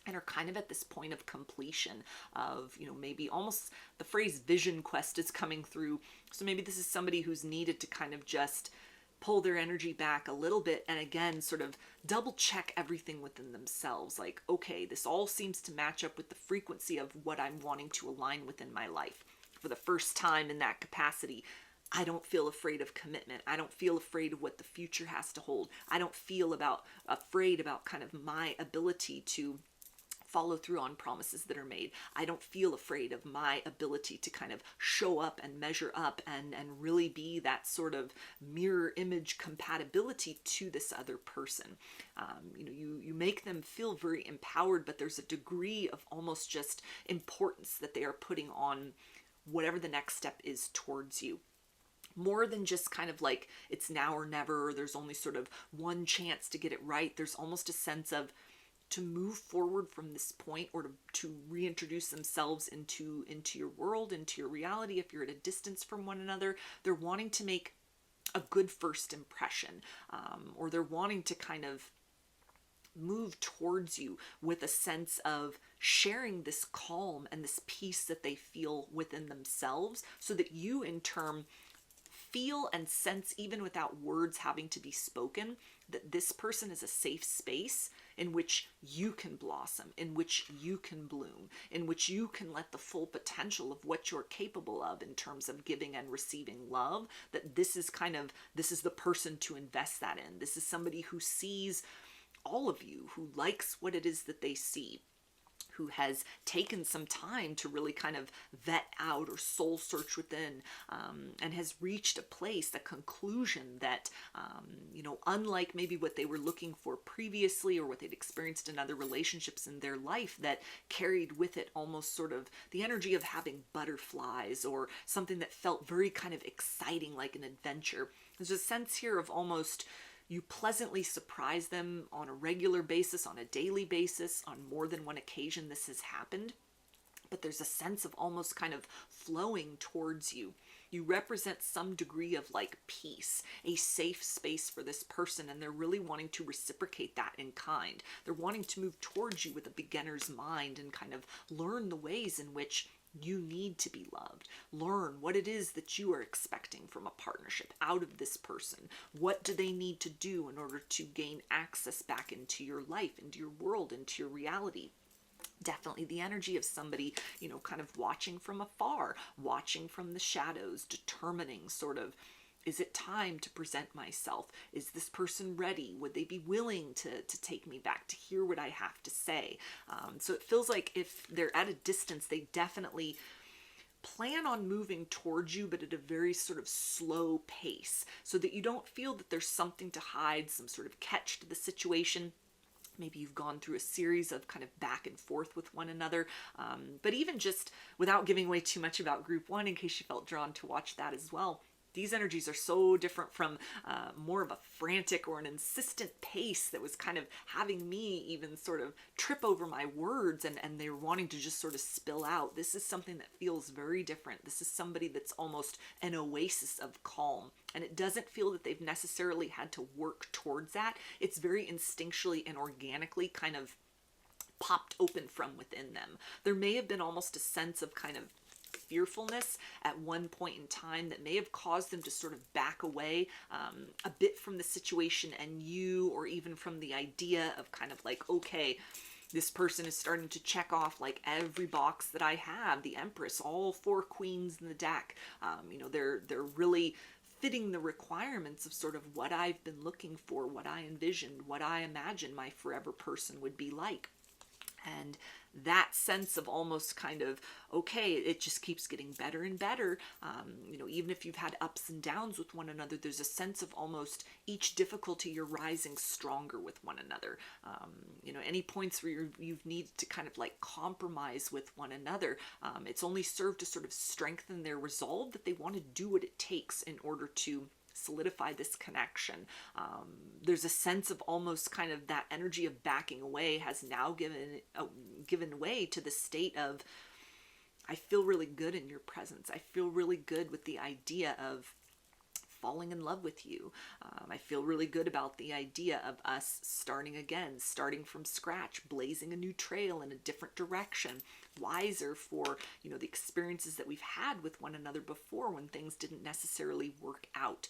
and are kind of at this point of completion of, maybe almost the phrase vision quest is coming through. So maybe this is somebody who's needed to kind of just pull their energy back a little bit and again, sort of double check everything within themselves. Like, okay, this all seems to match up with the frequency of what I'm wanting to align with in my life. For the first time in that capacity, I don't feel afraid of commitment. I don't feel afraid of what the future has to hold. I don't feel afraid about kind of my ability to follow through on promises that are made. I don't feel afraid of my ability to kind of show up and measure up and really be that sort of mirror image compatibility to this other person. You make them feel very empowered, but there's a degree of almost just importance that they are putting on whatever the next step is towards you. More than just kind of like it's now or never, or there's only sort of one chance to get it right. There's almost a sense of to move forward from this point, or to reintroduce themselves into your world, into your reality. If you're at a distance from one another, they're wanting to make a good first impression, or they're wanting to kind of move towards you with a sense of sharing this calm and this peace that they feel within themselves, so that you in turn feel and sense, even without words having to be spoken, that this person is a safe space in which you can blossom, in which you can bloom, in which you can let the full potential of what you're capable of in terms of giving and receiving love, that this is the person to invest that in. This is somebody who sees all of you, who likes what it is that they see, who has taken some time to really kind of vet out or soul search within, and has reached a place, a conclusion that, unlike maybe what they were looking for previously or what they'd experienced in other relationships in their life, that carried with it almost sort of the energy of having butterflies or something that felt very kind of exciting, like an adventure. There's a sense here of almost you pleasantly surprise them on a regular basis, on a daily basis, on more than one occasion this has happened. But there's a sense of almost kind of flowing towards you. You represent some degree of like peace, a safe space for this person, and they're really wanting to reciprocate that in kind. They're wanting to move towards you with a beginner's mind and kind of learn the ways in which you need to be loved. Learn what it is that you are expecting from a partnership out of this person. What do they need to do in order to gain access back into your life, into your world, into your reality? Definitely the energy of somebody, kind of watching from afar, watching from the shadows, determining sort of, is it time to present myself? Is this person ready? Would they be willing to take me back, to hear what I have to say? So it feels like if they're at a distance, they definitely plan on moving towards you, but at a very sort of slow pace, so that you don't feel that there's something to hide, some sort of catch to the situation. Maybe you've gone through a series of kind of back and forth with one another. But even just without giving away too much about group one, in case you felt drawn to watch that as well, these energies are so different from more of a frantic or an insistent pace that was kind of having me even sort of trip over my words, and they were wanting to just sort of spill out. This is something that feels very different. This is somebody that's almost an oasis of calm, and it doesn't feel that they've necessarily had to work towards that. It's very instinctually and organically kind of popped open from within them. There may have been almost a sense of kind of fearfulness at one point in time that may have caused them to sort of back away a bit from the situation and you, or even from the idea of kind of like, okay, this person is starting to check off like every box that I have, the Empress, all 4 queens in the deck. They're really fitting the requirements of sort of what I've been looking for, what I envisioned, what I imagine my forever person would be like. And that sense of almost kind of, okay, it just keeps getting better and better. Even if you've had ups and downs with one another, there's a sense of almost each difficulty you're rising stronger with one another. Any points where you've needed to kind of like compromise with one another, it's only served to sort of strengthen their resolve that they want to do what it takes in order to solidify this connection. There's a sense of almost kind of that energy of backing away has now given way to the state of, I feel really good in your presence. I feel really good with the idea of falling in love with you. I feel really good about the idea of us starting again, starting from scratch, blazing a new trail in a different direction, wiser for, the experiences that we've had with one another before when things didn't necessarily work out,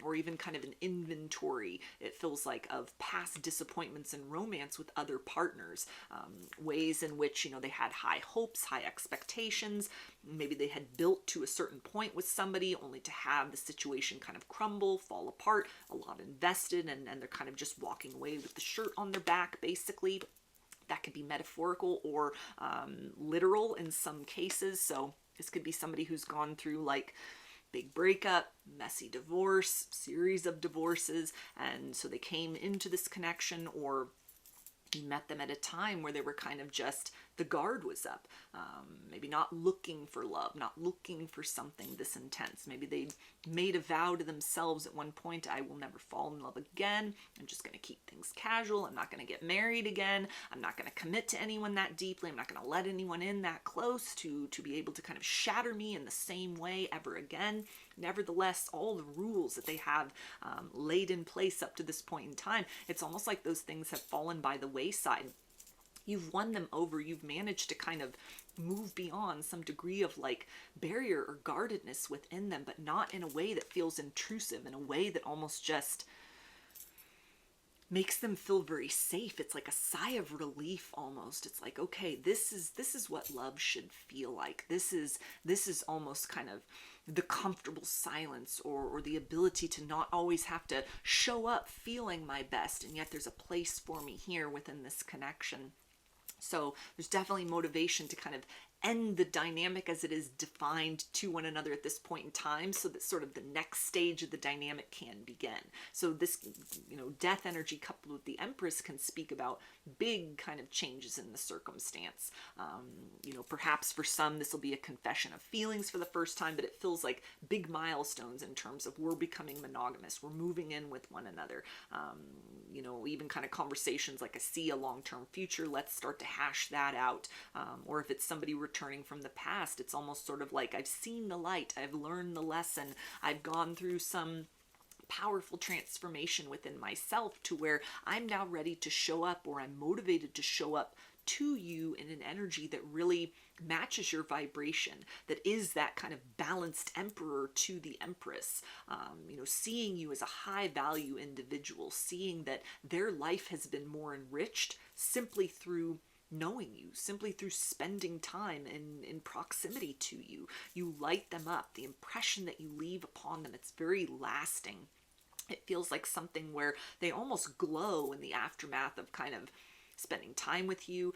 or even kind of an inventory, it feels like, of past disappointments in romance with other partners, ways in which, they had high hopes, high expectations. Maybe they had built to a certain point with somebody only to have the situation kind of crumble, fall apart, a lot invested, and they're kind of just walking away with the shirt on their back, basically. That could be metaphorical or literal in some cases. So this could be somebody who's gone through like big breakup, messy divorce, series of divorces, and so they came into this connection, or you met them at a time where they were kind of just, the guard was up, maybe not looking for love, not looking for something this intense. Maybe they made a vow to themselves at one point, I will never fall in love again. I'm just going to keep things casual. I'm not going to get married again. I'm not going to commit to anyone that deeply. I'm not going to let anyone in that close to be able to kind of shatter me in the same way ever again. Nevertheless, all the rules that they have laid in place up to this point in time, it's almost like those things have fallen by the wayside. You've won them over. You've managed to kind of move beyond some degree of like barrier or guardedness within them, but not in a way that feels intrusive, in a way that almost just makes them feel very safe. It's like a sigh of relief almost. It's like, okay, this is what love should feel like. This is almost kind of the comfortable silence, or the ability to not always have to show up feeling my best, and yet there's a place for me here within this connection. So there's definitely motivation to kind of end the dynamic as it is defined to one another at this point in time, so that sort of the next stage of the dynamic can begin. So this, death energy coupled with the Empress can speak about big kind of changes in the circumstance. Perhaps for some this will be a confession of feelings for the first time, but it feels like big milestones in terms of we're becoming monogamous, we're moving in with one another. Even kind of conversations like, I see a long-term future, let's start to hash that out. Or if it's somebody returning from the past, it's almost sort of like, I've seen the light, I've learned the lesson, I've gone through some powerful transformation within myself to where I'm now ready to show up, or I'm motivated to show up to you in an energy that really matches your vibration, that is that kind of balanced emperor to the Empress. Seeing you as a high value individual, seeing that their life has been more enriched simply through knowing you, simply through spending time in proximity to you. You light them up. The impression that you leave upon them, it's very lasting. It feels like something where they almost glow in the aftermath of kind of spending time with you,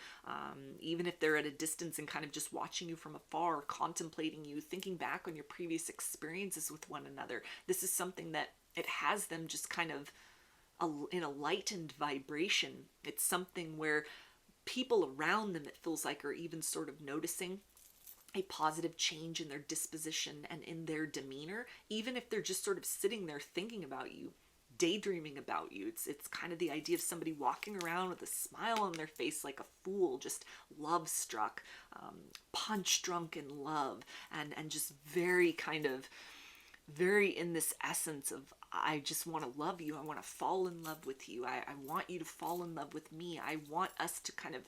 even if they're at a distance and kind of just watching you from afar, contemplating you, thinking back on your previous experiences with one another. This is something that it has them just kind of in a lightened vibration. It's something where people around them, it feels like, are even sort of noticing a positive change in their disposition and in their demeanor, even if they're just sort of sitting there thinking about you, daydreaming about you. It's kind of the idea of somebody walking around with a smile on their face like a fool, just love struck, punch drunk in love, and just very kind of very in this essence of, I just want to love you. I want to fall in love with you. I want you to fall in love with me. I want us to kind of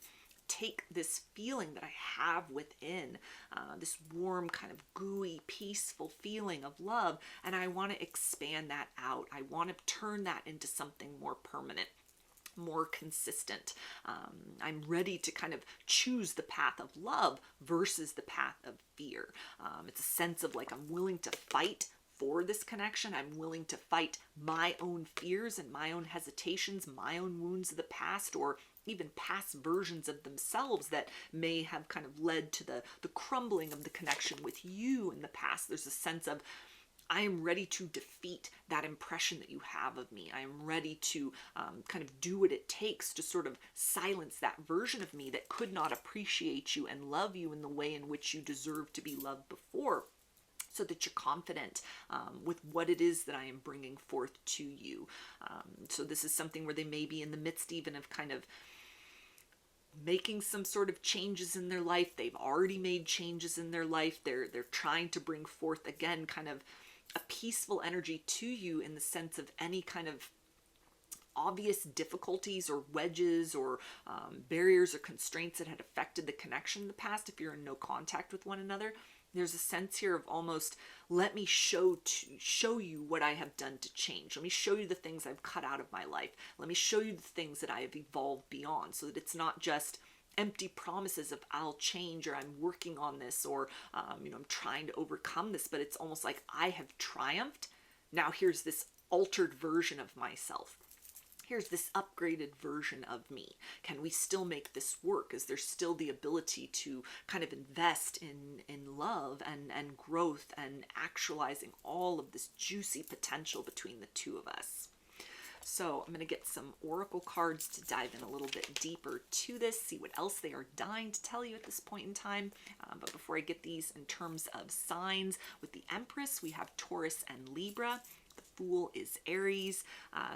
take this feeling that I have within, this warm, kind of gooey, peaceful feeling of love, and I want to expand that out. I want to turn that into something more permanent, more consistent. I'm ready to kind of choose the path of love versus the path of fear. It's a sense of like, I'm willing to fight for this connection. I'm willing to fight my own fears and my own hesitations, my own wounds of the past, or even past versions of themselves that may have kind of led to the crumbling of the connection with you in the past. There's a sense of, I am ready to defeat that impression that you have of me. I am ready to kind of do what it takes to sort of silence that version of me that could not appreciate you and love you in the way in which you deserve to be loved before, so that you're confident with what it is that I am bringing forth to you. So this is something where they may be in the midst even of kind of making some sort of changes in their life. They've already made changes in their life. They're trying to bring forth, again, kind of a peaceful energy to you in the sense of any kind of obvious difficulties or wedges or barriers or constraints that had affected the connection in the past. If you're in no contact with one another, there's a sense here of almost, let me show you what I have done to change. Let me show you the things I've cut out of my life. Let me show you the things that I have evolved beyond, so that it's not just empty promises of I'll change, or I'm working on this, or I'm trying to overcome this, but it's almost like I have triumphed. Now here's this altered version of myself. Here's this upgraded version of me. Can we still make this work? Is there still the ability to kind of invest in love and growth and actualizing all of this juicy potential between the two of us? So I'm going to get some oracle cards to dive in a little bit deeper to this, see what else they are dying to tell you at this point in time. But before I get these, in terms of signs, with the Empress, we have Taurus and Libra. The Fool is Aries.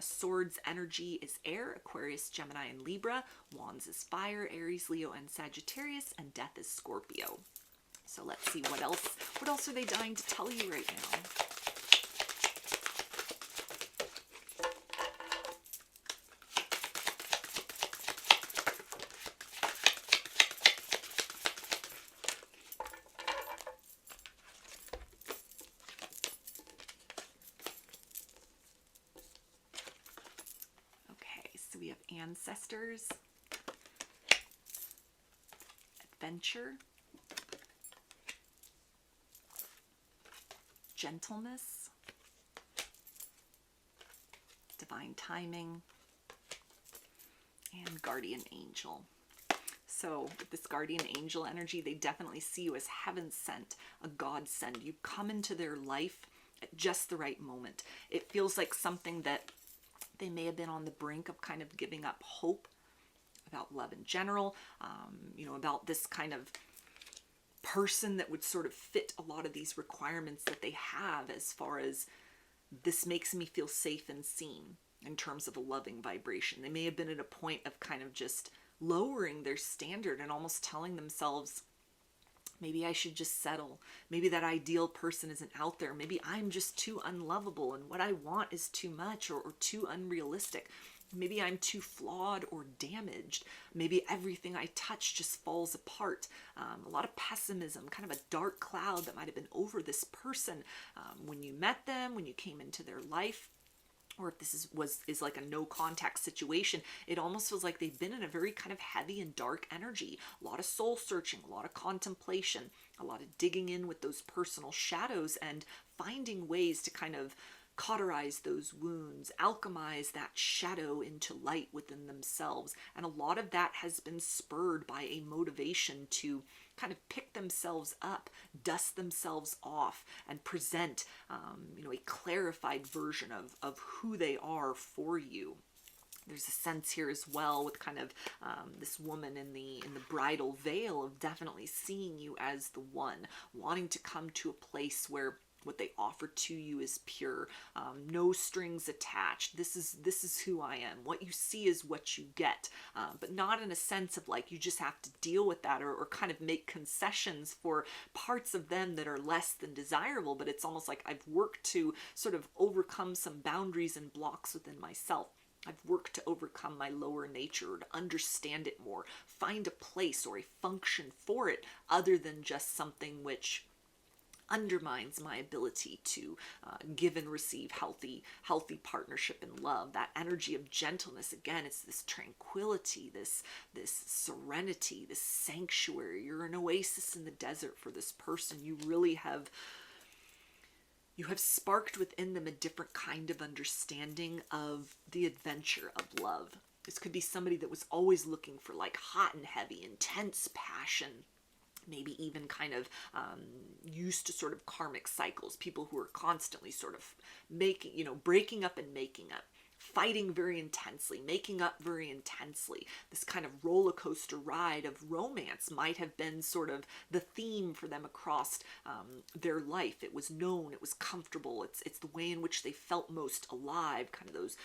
Swords energy is Air, Aquarius, Gemini, and Libra. Wands is Fire, Aries, Leo, and Sagittarius. And Death is Scorpio. So let's see what else are they dying to tell you right now. We have ancestors, adventure, gentleness, divine timing, and guardian angel. So with this guardian angel energy, they definitely see you as heaven sent, a God send. You come into their life at just the right moment. It feels like something that they may have been on the brink of kind of giving up hope about love in general, about this kind of person that would sort of fit a lot of these requirements that they have, as far as this makes me feel safe and seen in terms of a loving vibration. They may have been at a point of kind of just lowering their standard and almost telling themselves, maybe I should just settle. Maybe that ideal person isn't out there. Maybe I'm just too unlovable and what I want is too much or too unrealistic. Maybe I'm too flawed or damaged. Maybe everything I touch just falls apart. A lot of pessimism, kind of a dark cloud that might have been over this person when you met them, when you came into their life. Or if this is like a no contact situation, it almost feels like they've been in a very kind of heavy and dark energy. A lot of soul searching, a lot of contemplation, a lot of digging in with those personal shadows and finding ways to kind of cauterize those wounds, alchemize that shadow into light within themselves. And a lot of that has been spurred by a motivation to kind of pick themselves up, dust themselves off, and present, a clarified version of who they are for you. There's a sense here as well with kind of this woman in the bridal veil of definitely seeing you as the one, wanting to come to a place where what they offer to you is pure, no strings attached. This is who I am. What you see is what you get, but not in a sense of like you just have to deal with that or kind of make concessions for parts of them that are less than desirable. But it's almost like I've worked to sort of overcome some boundaries and blocks within myself. I've worked to overcome my lower nature, to understand it more, find a place or a function for it other than just something which undermines my ability to give and receive healthy partnership and love. That energy of gentleness, again, it's this tranquility, this serenity, this sanctuary. You're an oasis in the desert for this person. You really have sparked within them a different kind of understanding of the adventure of love. This could be somebody that was always looking for like hot and heavy, intense passion. Maybe even kind of used to sort of karmic cycles, people who are constantly sort of making, breaking up and making up, fighting very intensely, making up very intensely. This kind of roller coaster ride of romance might have been sort of the theme for them across their life. It was known, it was comfortable, it's the way in which they felt most alive, kind of those,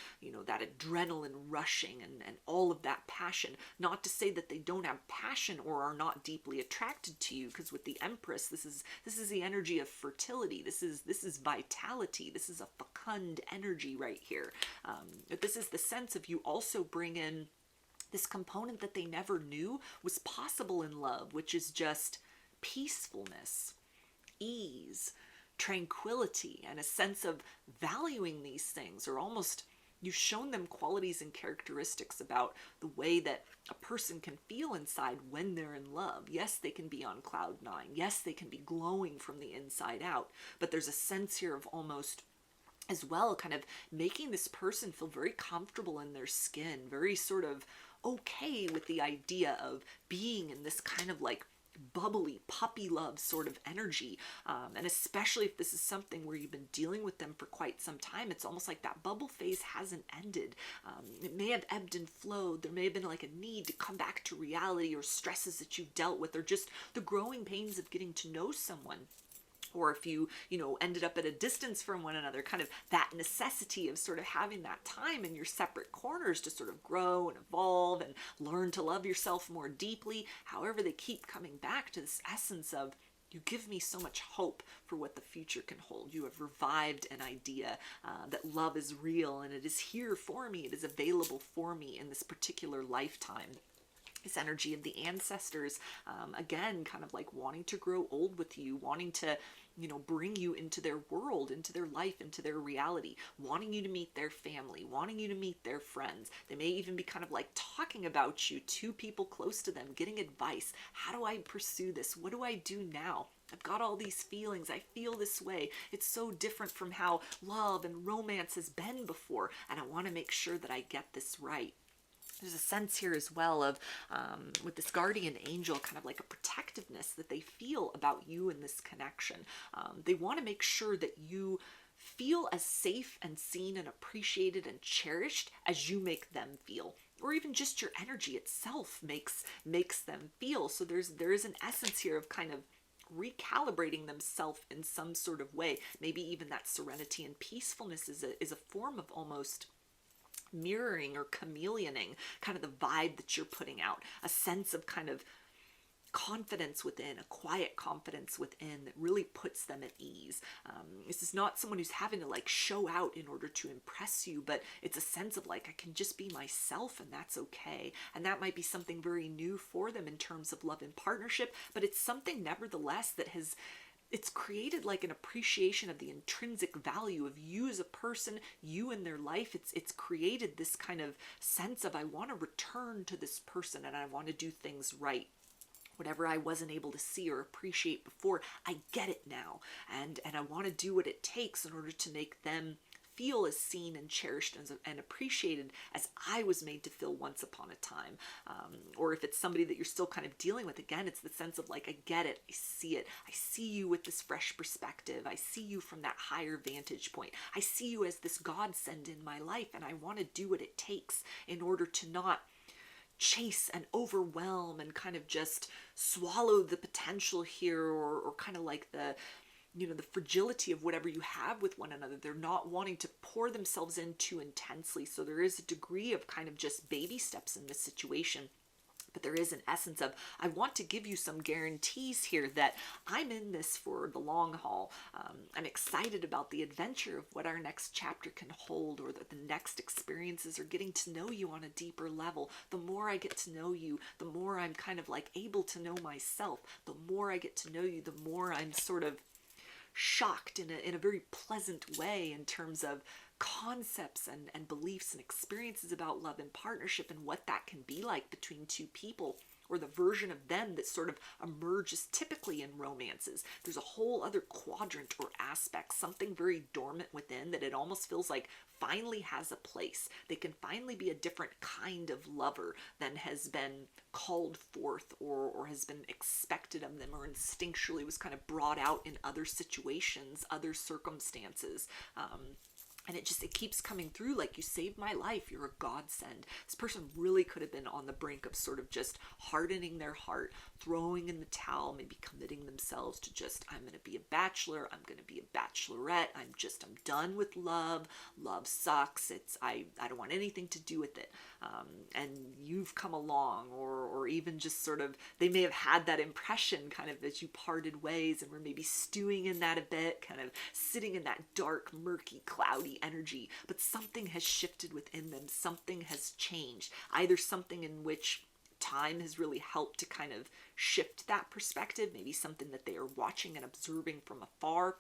that adrenaline rushing and all of that passion. Not to say that they don't have passion or are not deeply attracted to you, because with the Empress, this is the energy of fertility. This is vitality. This is a fecund energy right here. But this is the sense of you also bring in this component that they never knew was possible in love, which is just peacefulness, ease, tranquility, and a sense of valuing these things, or almost you've shown them qualities and characteristics about the way that a person can feel inside when they're in love. Yes, they can be on cloud nine. Yes, they can be glowing from the inside out, but there's a sense here of almost as well kind of making this person feel very comfortable in their skin, very sort of okay with the idea of being in this kind of like bubbly puppy love sort of energy. And especially if this is something where you've been dealing with them for quite some time, it's almost like that bubble phase hasn't ended. It may have ebbed and flowed. There may have been like a need to come back to reality, or stresses that you've dealt with, or just the growing pains of getting to know someone. Or if you ended up at a distance from one another, kind of that necessity of sort of having that time in your separate corners to sort of grow and evolve and learn to love yourself more deeply. However, they keep coming back to this essence of, you give me so much hope for what the future can hold. You have revived an idea that love is real and it is here for me. It is available for me in this particular lifetime. This energy of the ancestors, again, kind of like wanting to grow old with you, wanting to, bring you into their world, into their life, into their reality, wanting you to meet their family, wanting you to meet their friends. They may even be kind of like talking about you to people close to them, getting advice. How do I pursue this? What do I do now? I've got all these feelings. I feel this way. It's so different from how love and romance has been before, and I want to make sure that I get this right. There's a sense here as well of, with this guardian angel, kind of like a protectiveness that they feel about you in this connection. They want to make sure that you feel as safe and seen and appreciated and cherished as you make them feel, or even just your energy itself makes them feel. So there is an essence here of kind of recalibrating themselves in some sort of way. Maybe even that serenity and peacefulness is a form of almost mirroring or chameleoning kind of the vibe that you're putting out, a sense of kind of confidence within, a quiet confidence within that really puts them at ease. This is not someone who's having to like show out in order to impress you, but it's a sense of like, I can just be myself and that's okay. And that might be something very new for them in terms of love and partnership, but it's something nevertheless that it's created like an appreciation of the intrinsic value of you as a person, you in their life. It's created this kind of sense of, I want to return to this person and I want to do things right. Whatever I wasn't able to see or appreciate before, I get it now. And I want to do what it takes in order to make them feel as seen and cherished and appreciated as I was made to feel once upon a time. Or if it's somebody that you're still kind of dealing with, again, it's the sense of like, I get it, I see you with this fresh perspective, I see you from that higher vantage point, I see you as this godsend in my life, and I want to do what it takes in order to not chase and overwhelm and kind of just swallow the potential here, or kind of like the fragility of whatever you have with one another. They're not wanting to pour themselves in too intensely. So there is a degree of kind of just baby steps in this situation. But there is an essence of, I want to give you some guarantees here that I'm in this for the long haul. I'm excited about the adventure of what our next chapter can hold, or that the next experiences are getting to know you on a deeper level. The more I get to know you, the more I'm kind of like able to know myself. The more I get to know you, the more I'm sort of shocked in a very pleasant way in terms of concepts and beliefs and experiences about love and partnership and what that can be like between two people. or the version of them that sort of emerges typically in romances. There's a whole other quadrant or aspect, something very dormant within that it almost feels like finally has a place. They can finally be a different kind of lover than has been called forth or has been expected of them, or instinctually was kind of brought out in other situations, other circumstances. And it keeps coming through like, you saved my life, you're a godsend. This person really could have been on the brink of sort of just hardening their heart, throwing in the towel, maybe committing themselves to just, I'm going to be a bachelor, I'm going to be a bachelorette, I'm done with love, love sucks, I don't want anything to do with it. And you've come along, or even just sort of, they may have had that impression kind of as you parted ways and were maybe stewing in that a bit, kind of sitting in that dark, murky, cloudy energy, but something has shifted within them, something has changed, either something in which time has really helped to kind of shift that perspective, maybe something that they are watching and observing from afar,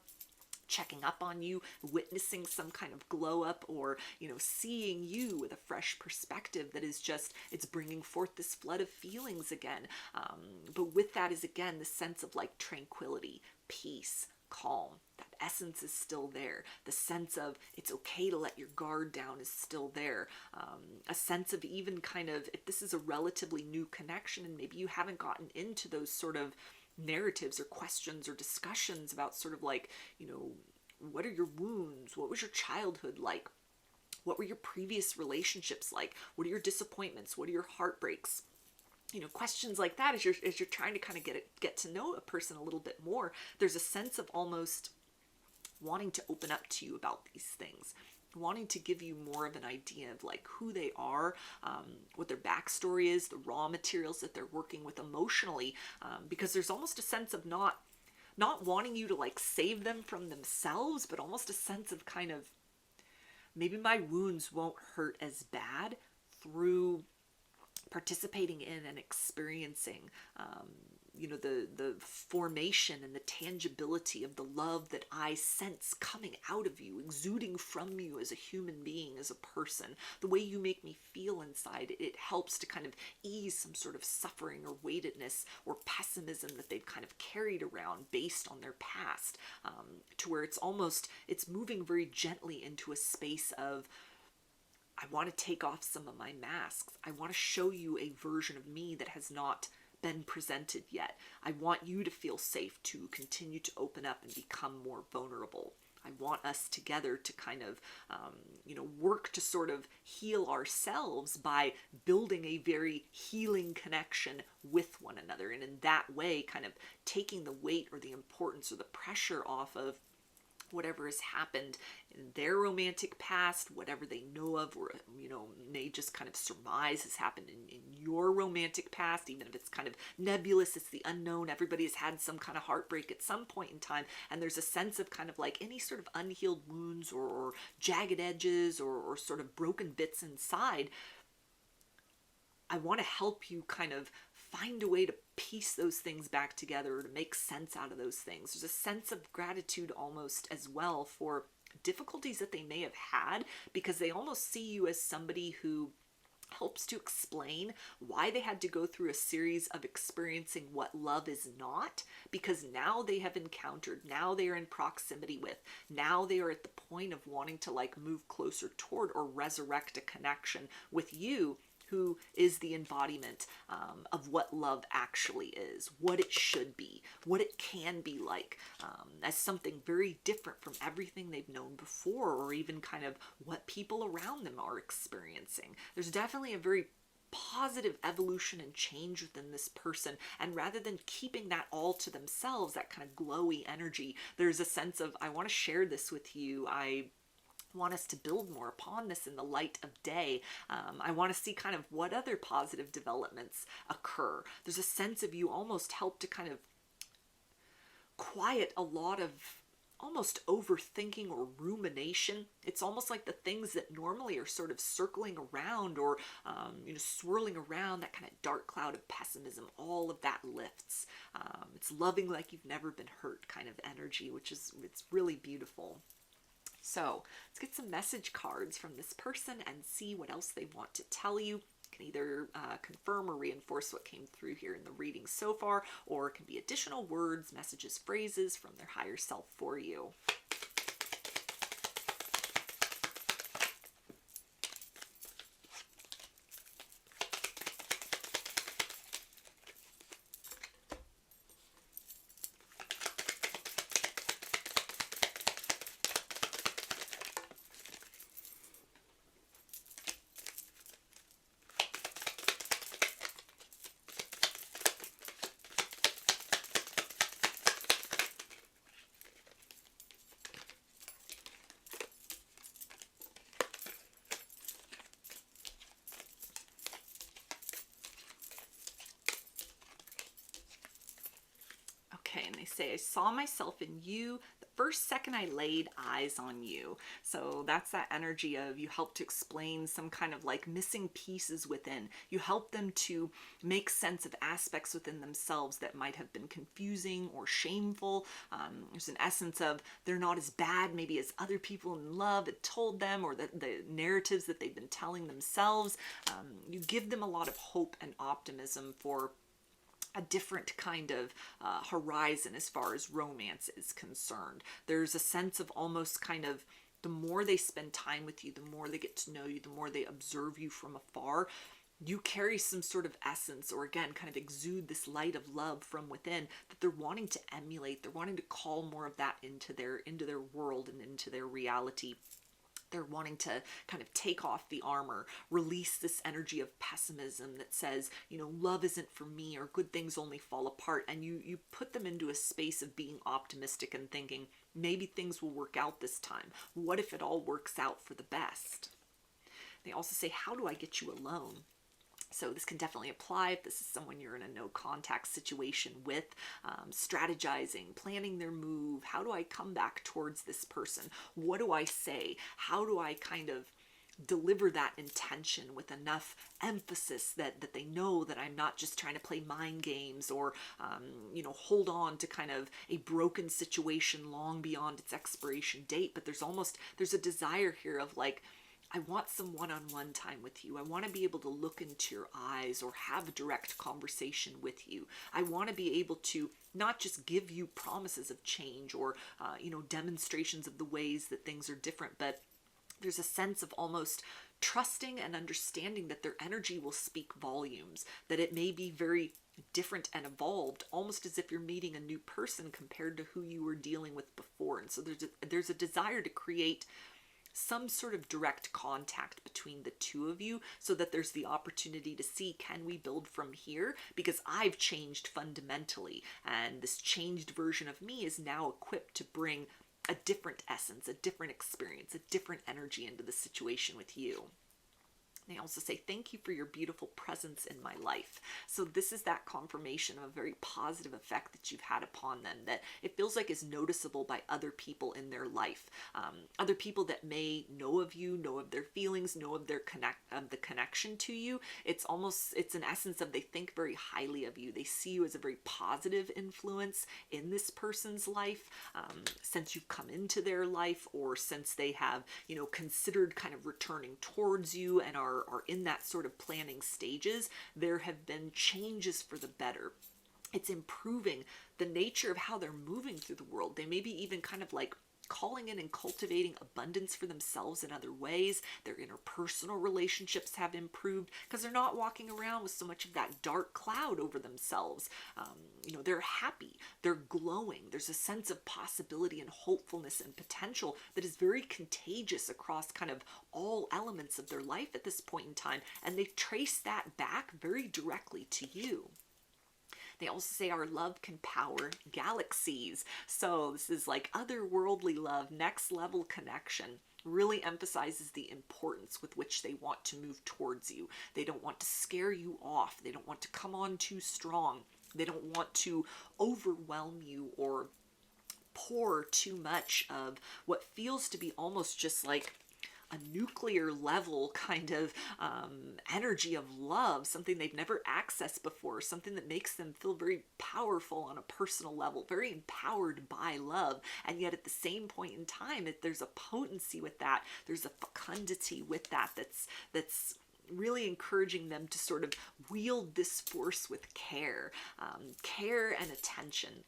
checking up on you, witnessing some kind of glow up, or, seeing you with a fresh perspective that is just, it's bringing forth this flood of feelings again. But with that is, again, the sense of like tranquility, peace, calm. That essence is still there. The sense of it's okay to let your guard down is still there. A sense of even kind of, if this is a relatively new connection and maybe you haven't gotten into those sort of narratives or questions or discussions about sort of like, what are your wounds? What was your childhood like? What were your previous relationships like? What are your disappointments? What are your heartbreaks? Questions like that, as you're trying to kind of get to know a person a little bit more, there's a sense of almost wanting to open up to you about these things, wanting to give you more of an idea of like who they are, what their backstory is, the raw materials that they're working with emotionally, because there's almost a sense of not wanting you to like save them from themselves, but almost a sense of kind of, maybe my wounds won't hurt as bad through participating in and experiencing the formation and the tangibility of the love that I sense coming out of you, exuding from you as a human being, as a person. The way you make me feel inside, it helps to kind of ease some sort of suffering or weightedness or pessimism that they've kind of carried around based on their past, to where it's moving very gently into a space of, I want to take off some of my masks. I want to show you a version of me that has not been presented yet. I want you to feel safe to continue to open up and become more vulnerable. I want us together to kind of, work to sort of heal ourselves by building a very healing connection with one another. And in that way, kind of taking the weight or the importance or the pressure off of whatever has happened in their romantic past, whatever they know of, or, may just kind of surmise has happened in your romantic past, even if it's kind of nebulous, it's the unknown. Everybody has had some kind of heartbreak at some point in time, and there's a sense of kind of like any sort of unhealed wounds or jagged edges or sort of broken bits inside. I want to help you kind of find a way to piece those things back together, or to make sense out of those things. There's a sense of gratitude almost as well for difficulties that they may have had, because they almost see you as somebody who helps to explain why they had to go through a series of experiencing what love is not, because now they have encountered, now they are in proximity with, now they are at the point of wanting to like move closer toward or resurrect a connection with you, who is the embodiment of what love actually is, what it should be, what it can be like, as something very different from everything they've known before, or even kind of what people around them are experiencing. There's definitely a very positive evolution and change within this person, and rather than keeping that all to themselves, that kind of glowy energy, there's a sense of, I want to share this with you. I want us to build more upon this in the light of day. I want to see kind of what other positive developments occur. There's a sense of you almost help to kind of quiet a lot of almost overthinking or rumination. It's almost like the things that normally are sort of circling around or swirling around, that kind of dark cloud of pessimism, all of that lifts. It's loving like you've never been hurt kind of energy, it's really beautiful. So let's get some message cards from this person and see what else they want to tell you. You can either confirm or reinforce what came through here in the reading so far, or it can be additional words, messages, phrases from their higher self for you. Okay, and they say, I saw myself in you the first second I laid eyes on you. So that's that energy of you help to explain some kind of like missing pieces within. You help them to make sense of aspects within themselves that might have been confusing or shameful. There's an essence of they're not as bad maybe as other people in love had told them, or the narratives that they've been telling themselves. You give them a lot of hope and optimism for a different kind of horizon as far as romance is concerned. There's a sense of almost kind of the more they spend time with you, the more they get to know you, the more they observe you from afar, you carry some sort of essence, or again, kind of exude this light of love from within that they're wanting to emulate. They're wanting to call more of that into their world and into their reality. They're wanting to kind of take off the armor, release this energy of pessimism that says, you know, love isn't for me, or good things only fall apart. And you put them into a space of being optimistic and thinking, maybe things will work out this time. What if it all works out for the best? They also say, how do I get you alone? So this can definitely apply if this is someone you're in a no contact situation with, strategizing, planning their move. How do I come back towards this person? What do I say? How do I kind of deliver that intention with enough emphasis that they know that I'm not just trying to play mind games, or, hold on to kind of a broken situation long beyond its expiration date. But there's a desire here of like, I want some one-on-one time with you. I want to be able to look into your eyes or have a direct conversation with you. I want to be able to not just give you promises of change or, demonstrations of the ways that things are different, but there's a sense of almost trusting and understanding that their energy will speak volumes, that it may be very different and evolved, almost as if you're meeting a new person compared to who you were dealing with before. And so there's a desire to create some sort of direct contact between the two of you, so that there's the opportunity to see, can we build from here? Because I've changed fundamentally, and this changed version of me is now equipped to bring a different essence, a different experience, a different energy into the situation with you. They also say, thank you for your beautiful presence in my life. So this is that confirmation of a very positive effect that you've had upon them, that it feels like is noticeable by other people in their life. Other people that may know of you, know of their feelings, know of their the connection to you. It's an essence of they think very highly of you. They see you as a very positive influence in this person's life, since you've come into their life, or since they have, considered kind of returning towards you and are in that sort of planning stages. There have been changes for the better. It's improving the nature of how they're moving through the world. They may be even kind of like calling in and cultivating abundance for themselves in other ways. Their interpersonal relationships have improved because they're not walking around with so much of that dark cloud over themselves. They're happy, they're glowing. There's a sense of possibility and hopefulness and potential that is very contagious across kind of all elements of their life at this point in time. And they trace that back very directly to you. They also say our love can power galaxies. So this is like otherworldly love, next level connection. Really emphasizes the importance with which they want to move towards you. They don't want to scare you off. They don't want to come on too strong. They don't want to overwhelm you or pour too much of what feels to be almost just like a nuclear level kind of energy of love, something they've never accessed before, something that makes them feel very powerful on a personal level, very empowered by love. And yet at the same point in time, there's a potency with that. There's a fecundity with that that's really encouraging them to sort of wield this force with care, care and attention.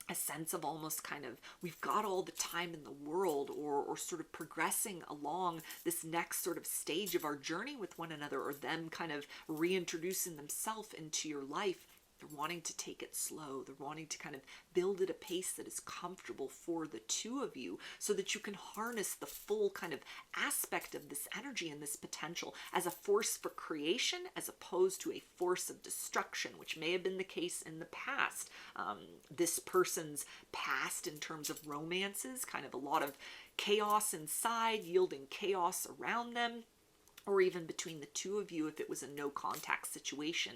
A sense of almost kind of, we've got all the time in the world, or sort of progressing along this next sort of stage of our journey with one another, or them kind of reintroducing themselves into your life. They're wanting to take it slow. They're wanting to kind of build at a pace that is comfortable for the two of you, so that you can harness the full kind of aspect of this energy and this potential as a force for creation, as opposed to a force of destruction, which may have been the case in the past. This person's past, in terms of romances, kind of a lot of chaos inside, yielding chaos around them. Or even between the two of you, if it was a no contact situation.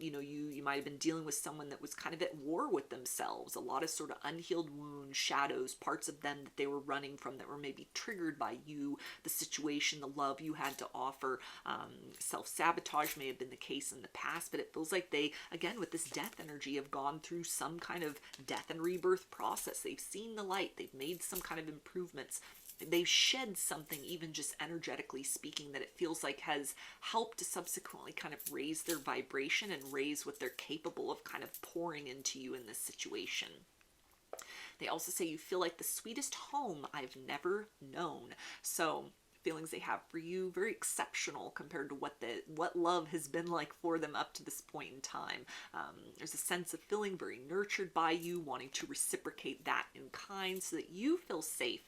You might have been dealing with someone that was kind of at war with themselves, a lot of sort of unhealed wounds, shadows, parts of them that they were running from, that were maybe triggered by you, the situation, the love you had to offer. Self-sabotage may have been the case in the past, but it feels like they, again, with this death energy, have gone through some kind of death and rebirth process. They've seen the light. They've made some kind of improvements. They've shed something, even just energetically speaking, that it feels like has helped to subsequently kind of raise their vibration and raise what they're capable of kind of pouring into you in this situation. They also say you feel like the sweetest home I've never known. So feelings they have for you, very exceptional compared to what love has been like for them up to this point in time. There's a sense of feeling very nurtured by you, wanting to reciprocate that in kind, so that you feel safe,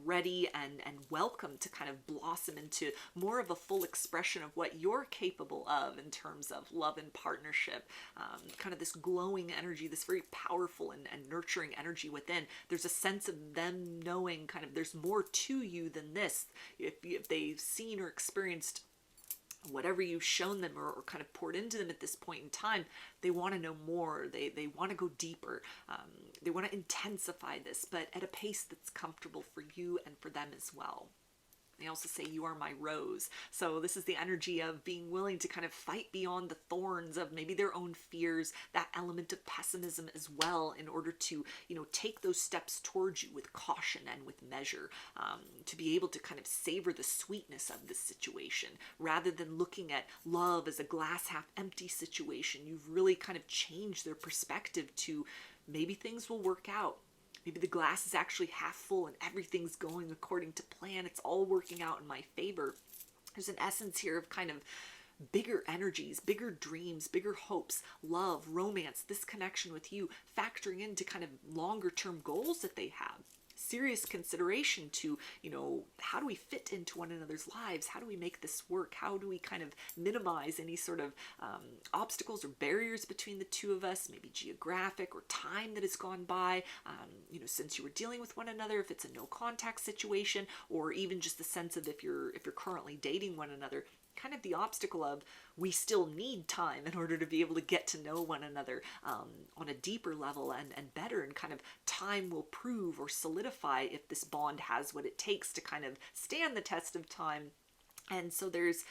ready and welcome to kind of blossom into more of a full expression of what you're capable of in terms of love and partnership. Kind of this glowing energy, this very powerful and nurturing energy within. There's a sense of them knowing kind of there's more to you than this. If they've seen or experienced whatever you've shown them, or kind of poured into them at this point in time, they want to know more. They want to go deeper. They want to intensify this, but at a pace that's comfortable for you and for them as well. They also say you are my rose. So this is the energy of being willing to kind of fight beyond the thorns of maybe their own fears, that element of pessimism as well, in order to, take those steps towards you with caution and with measure, to be able to kind of savor the sweetness of this situation, rather than looking at love as a glass half empty situation. You've really kind of changed their perspective to maybe things will work out. Maybe the glass is actually half full and everything's going according to plan. It's all working out in my favor. There's an essence here of kind of bigger energies, bigger dreams, bigger hopes, love, romance, this connection with you, factoring into kind of longer term goals that they have. Serious consideration to, how do we fit into one another's lives? How do we make this work? How do we kind of minimize any sort of obstacles or barriers between the two of us, maybe geographic or time that has gone by, since you were dealing with one another, if it's a no contact situation, or even just the sense of if you're currently dating one another, kind of the obstacle of we still need time in order to be able to get to know one another on a deeper level and better, and kind of time will prove or solidify if this bond has what it takes to kind of stand the test of time. And so there's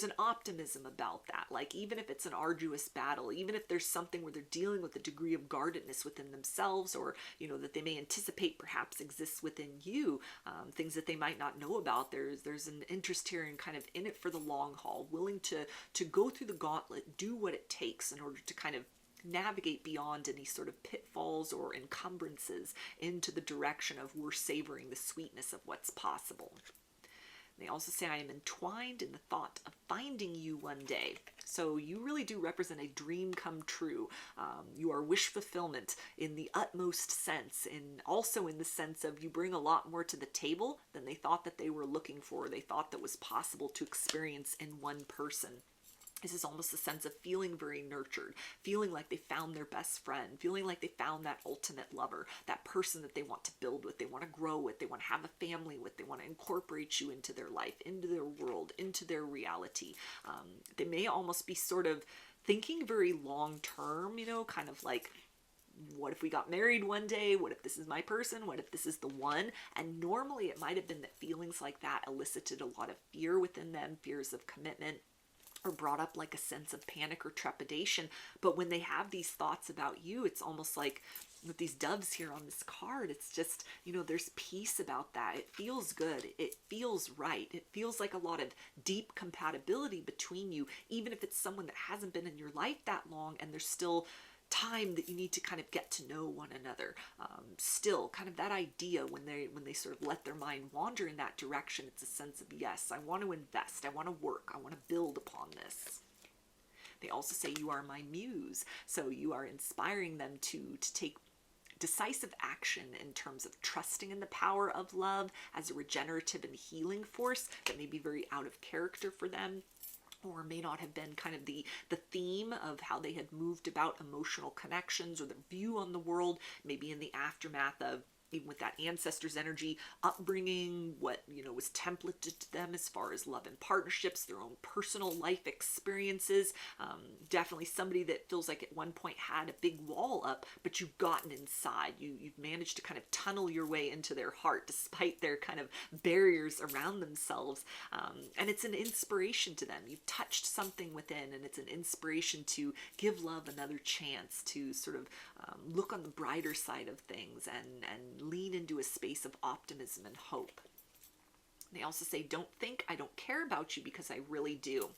an optimism about that. Like, even if it's an arduous battle, even if there's something where they're dealing with a degree of guardedness within themselves, or, that they may anticipate perhaps exists within you, things that they might not know about, there's an interest here in kind of in it for the long haul, willing to go through the gauntlet, do what it takes in order to kind of navigate beyond any sort of pitfalls or encumbrances into the direction of we're savoring the sweetness of what's possible. They also say, I am entwined in the thought of finding you one day. So you really do represent a dream come true. You are wish fulfillment in the utmost sense, and also in the sense of you bring a lot more to the table than they thought that they were looking for, they thought that was possible to experience in one person. This is almost a sense of feeling very nurtured, feeling like they found their best friend, feeling like they found that ultimate lover, that person that they want to build with, they want to grow with, they want to have a family with, they want to incorporate you into their life, into their world, into their reality. They may almost be sort of thinking very long term, kind of like, what if we got married one day? What if this is my person? What if this is the one? And normally it might have been that feelings like that elicited a lot of fear within them, fears of commitment, or brought up like a sense of panic or trepidation. But when they have these thoughts about you, it's almost like with these doves here on this card, it's just, there's peace about that. It feels good. It feels right. It feels like a lot of deep compatibility between you, even if it's someone that hasn't been in your life that long and there's still time that you need to kind of get to know one another. Still kind of that idea when they sort of let their mind wander in that direction, it's a sense of, yes, I want to invest, I want to work, I want to build upon this. They also say you are my muse, so you are inspiring them to take decisive action in terms of trusting in the power of love as a regenerative and healing force that may be very out of character for them, or may not have been kind of the theme of how they had moved about emotional connections or the view on the world, maybe in the aftermath of, even with that ancestors energy, upbringing, what, was templated to them as far as love and partnerships, their own personal life experiences. Definitely somebody that feels like at one point had a big wall up, but you've gotten inside. You've managed to kind of tunnel your way into their heart despite their kind of barriers around themselves. And it's an inspiration to them. You've touched something within, and it's an inspiration to give love another chance, to sort of look on the brighter side of things and lean into a space of optimism and hope. They also say, don't think I don't care about you, because I really do.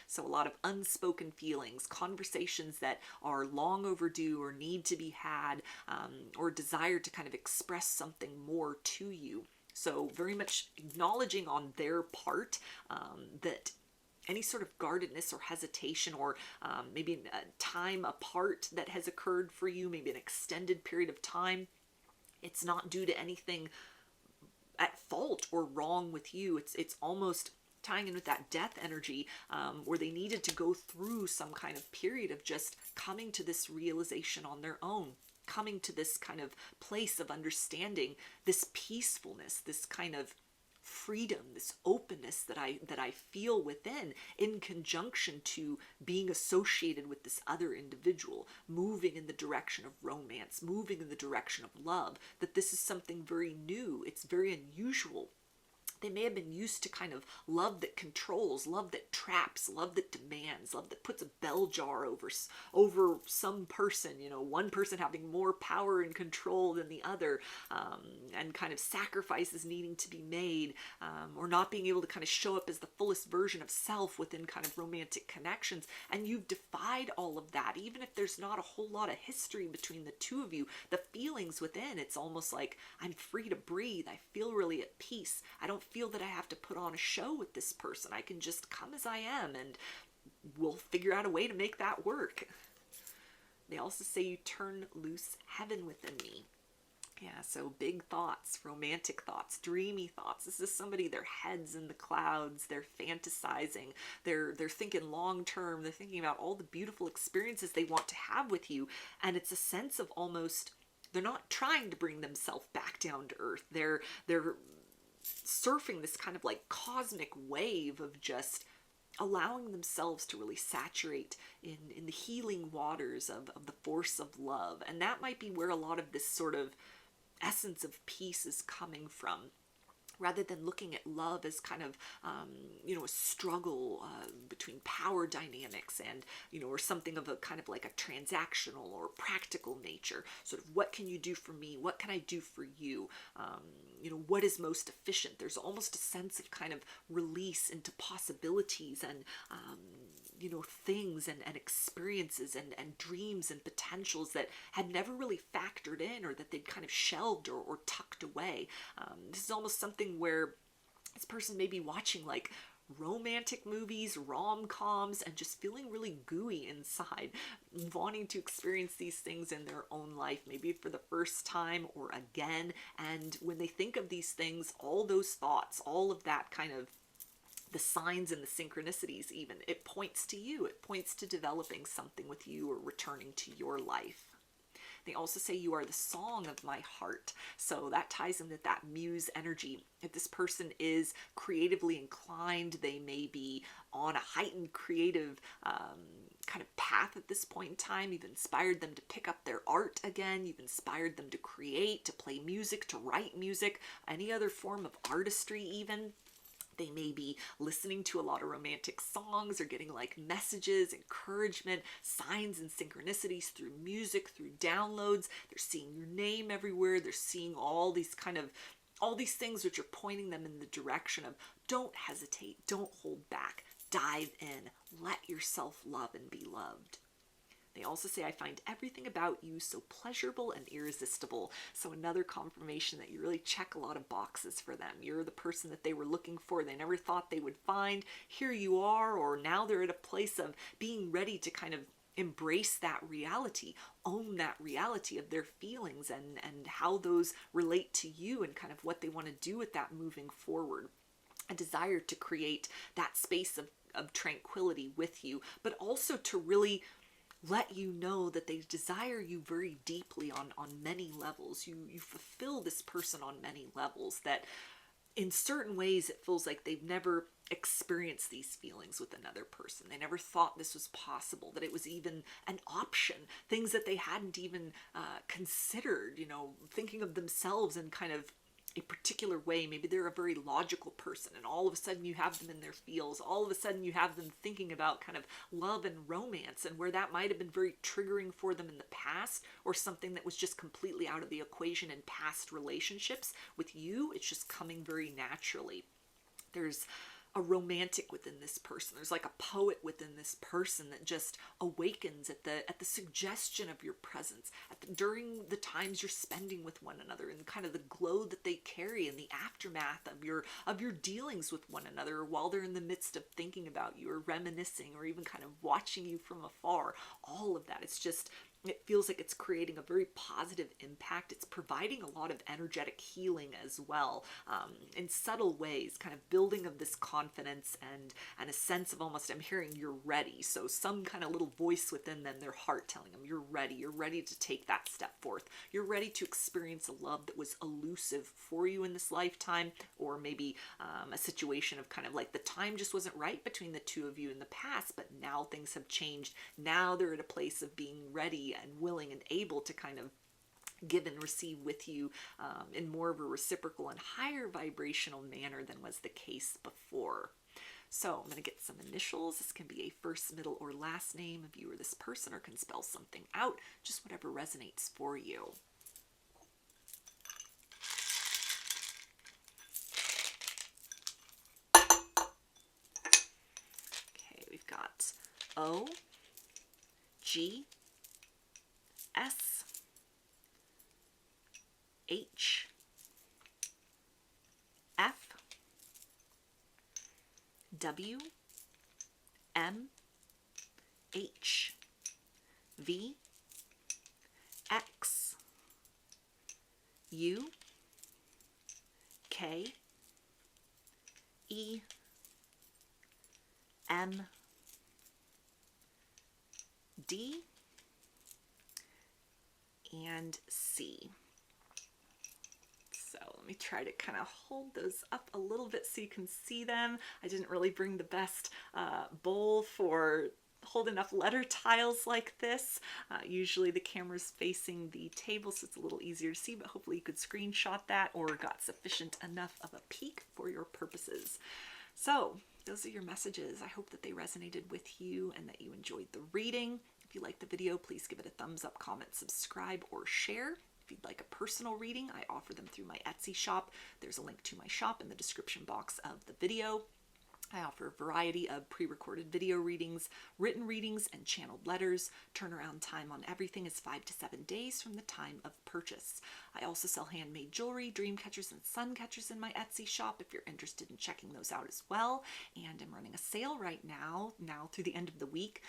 So a lot of unspoken feelings, conversations that are long overdue or need to be had, or desire to kind of express something more to you. So very much acknowledging on their part that any sort of guardedness or hesitation, or maybe a time apart that has occurred for you, maybe an extended period of time, it's not due to anything at fault or wrong with you. It's almost tying in with that death energy, where they needed to go through some kind of period of just coming to this realization on their own, coming to this kind of place of understanding, this peacefulness, this kind of freedom, this openness that I feel within, in conjunction to being associated with this other individual, moving in the direction of romance, moving in the direction of love, that this is something very new. It's very unusual. They may have been used to kind of love that controls, love that traps, love that demands, love that puts a bell jar over some person, one person having more power and control than the other, and kind of sacrifices needing to be made, or not being able to kind of show up as the fullest version of self within kind of romantic connections. And you've defied all of that. Even if there's not a whole lot of history between the two of you, the feelings within, it's almost like I'm free to breathe. I feel really at peace. I don't feel that I have to put on a show with this person. I can just come as I am, and we'll figure out a way to make that work. They also say you turn loose heaven within me. Yeah, so big thoughts, romantic thoughts, dreamy thoughts. This is somebody, their head's in the clouds, they're fantasizing, they're thinking long term, they're thinking about all the beautiful experiences they want to have with you, and it's a sense of almost, they're not trying to bring themselves back down to earth. They're surfing this kind of like cosmic wave of just allowing themselves to really saturate in the healing waters of the force of love. And that might be where a lot of this sort of essence of peace is coming from, rather than looking at love as kind of, a struggle between power dynamics and, or something of a kind of like a transactional or practical nature. Sort of, what can you do for me? What can I do for you? What is most efficient? There's almost a sense of kind of release into possibilities and, things and experiences and dreams and potentials that had never really factored in, or that they'd kind of shelved or tucked away. This is almost something where this person may be watching like romantic movies, rom-coms, and just feeling really gooey inside, wanting to experience these things in their own life, maybe for the first time or again. And when they think of these things, all those thoughts, all of that kind of the signs and the synchronicities, even, it points to you. It points to developing something with you or returning to your life. They also say you are the song of my heart. So that ties in with that muse energy. If this person is creatively inclined, they may be on a heightened creative kind of path at this point in time. You've inspired them to pick up their art again. You've inspired them to create, to play music, to write music, any other form of artistry even. They may be listening to a lot of romantic songs or getting like messages, encouragement, signs and synchronicities through music, through downloads. They're seeing your name everywhere. They're seeing all these things which are pointing them in the direction of don't hesitate, don't hold back, dive in, let yourself love and be loved. They also say, I find everything about you so pleasurable and irresistible. So another confirmation that you really check a lot of boxes for them. You're the person that they were looking for. They never thought they would find. Here you are, or now they're at a place of being ready to kind of embrace that reality, own that reality of their feelings and how those relate to you and kind of what they want to do with that moving forward. A desire to create that space of tranquility with you, but also to really let you know that they desire you very deeply on many levels. You fulfill this person on many levels, that in certain ways it feels like they've never experienced these feelings with another person. They never thought this was possible, that it was even an option, things that they hadn't even considered, thinking of themselves in kind of a particular way. Maybe they're a very logical person, and all of a sudden you have them in their feels. All of a sudden you have them thinking about kind of love and romance, and where that might have been very triggering for them in the past, or something that was just completely out of the equation in past relationships. With you, it's just coming very naturally. There's a romantic within this person. There's like a poet within this person that just awakens at the suggestion of your presence, during the times you're spending with one another, and kind of the glow that they carry in the aftermath of your dealings with one another, while they're in the midst of thinking about you or reminiscing or even kind of watching you from afar. All of that, it feels like it's creating a very positive impact. It's providing a lot of energetic healing as well, in subtle ways, kind of building of this confidence and a sense of almost, I'm hearing you're ready. So some kind of little voice within them, their heart telling them you're ready to take that step forth. You're ready to experience a love that was elusive for you in this lifetime, or maybe a situation of kind of like the time just wasn't right between the two of you in the past, but now things have changed. Now they're at a place of being ready and willing and able to kind of give and receive with you in more of a reciprocal and higher vibrational manner than was the case before. So I'm going to get some initials. This can be a first, middle, or last name of you or this person, or can spell something out, just whatever resonates for you. Okay, we've got O, G, S, H, F, W, M, H, V, X, U, K, E, M, D, and C. So let me try to kind of hold those up a little bit so you can see them. I didn't really bring the best bowl for hold enough letter tiles like this. Usually the camera's facing the table, so it's a little easier to see, but hopefully you could screenshot that or got sufficient enough of a peek for your purposes. So those are your messages. I hope that they resonated with you and that you enjoyed the reading. If you liked the video, please give it a thumbs up, comment, subscribe, or share. If you'd like a personal reading, I offer them through my Etsy shop. There's a link to my shop in the description box of the video. I offer a variety of pre-recorded video readings, written readings, and channeled letters. Turnaround time on everything is 5 to 7 days from the time of purchase. I also sell handmade jewelry, dream catchers, and sun catchers in my Etsy shop if you're interested in checking those out as well. And I'm running a sale right now through the end of the week.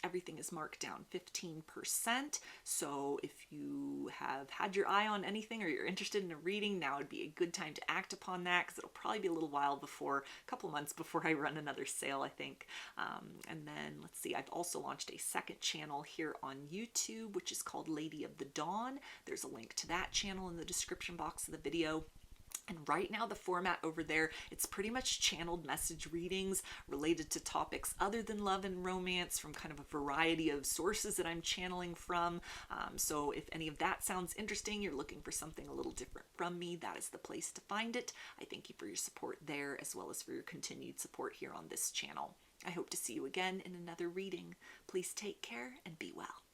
Everything is marked down 15%. So if you have had your eye on anything or you're interested in a reading, now would be a good time to act upon that, because it'll probably be a little while before, a couple months before I run another sale, I think. And then let's see, I've also launched a second channel here on YouTube, which is called Lady of the Dawn. There's a link to that channel in the description box of the video. And right now, the format over there, it's pretty much channeled message readings related to topics other than love and romance from kind of a variety of sources that I'm channeling from. So if any of that sounds interesting, you're looking for something a little different from me, that is the place to find it. I thank you for your support there, as well as for your continued support here on this channel. I hope to see you again in another reading. Please take care and be well.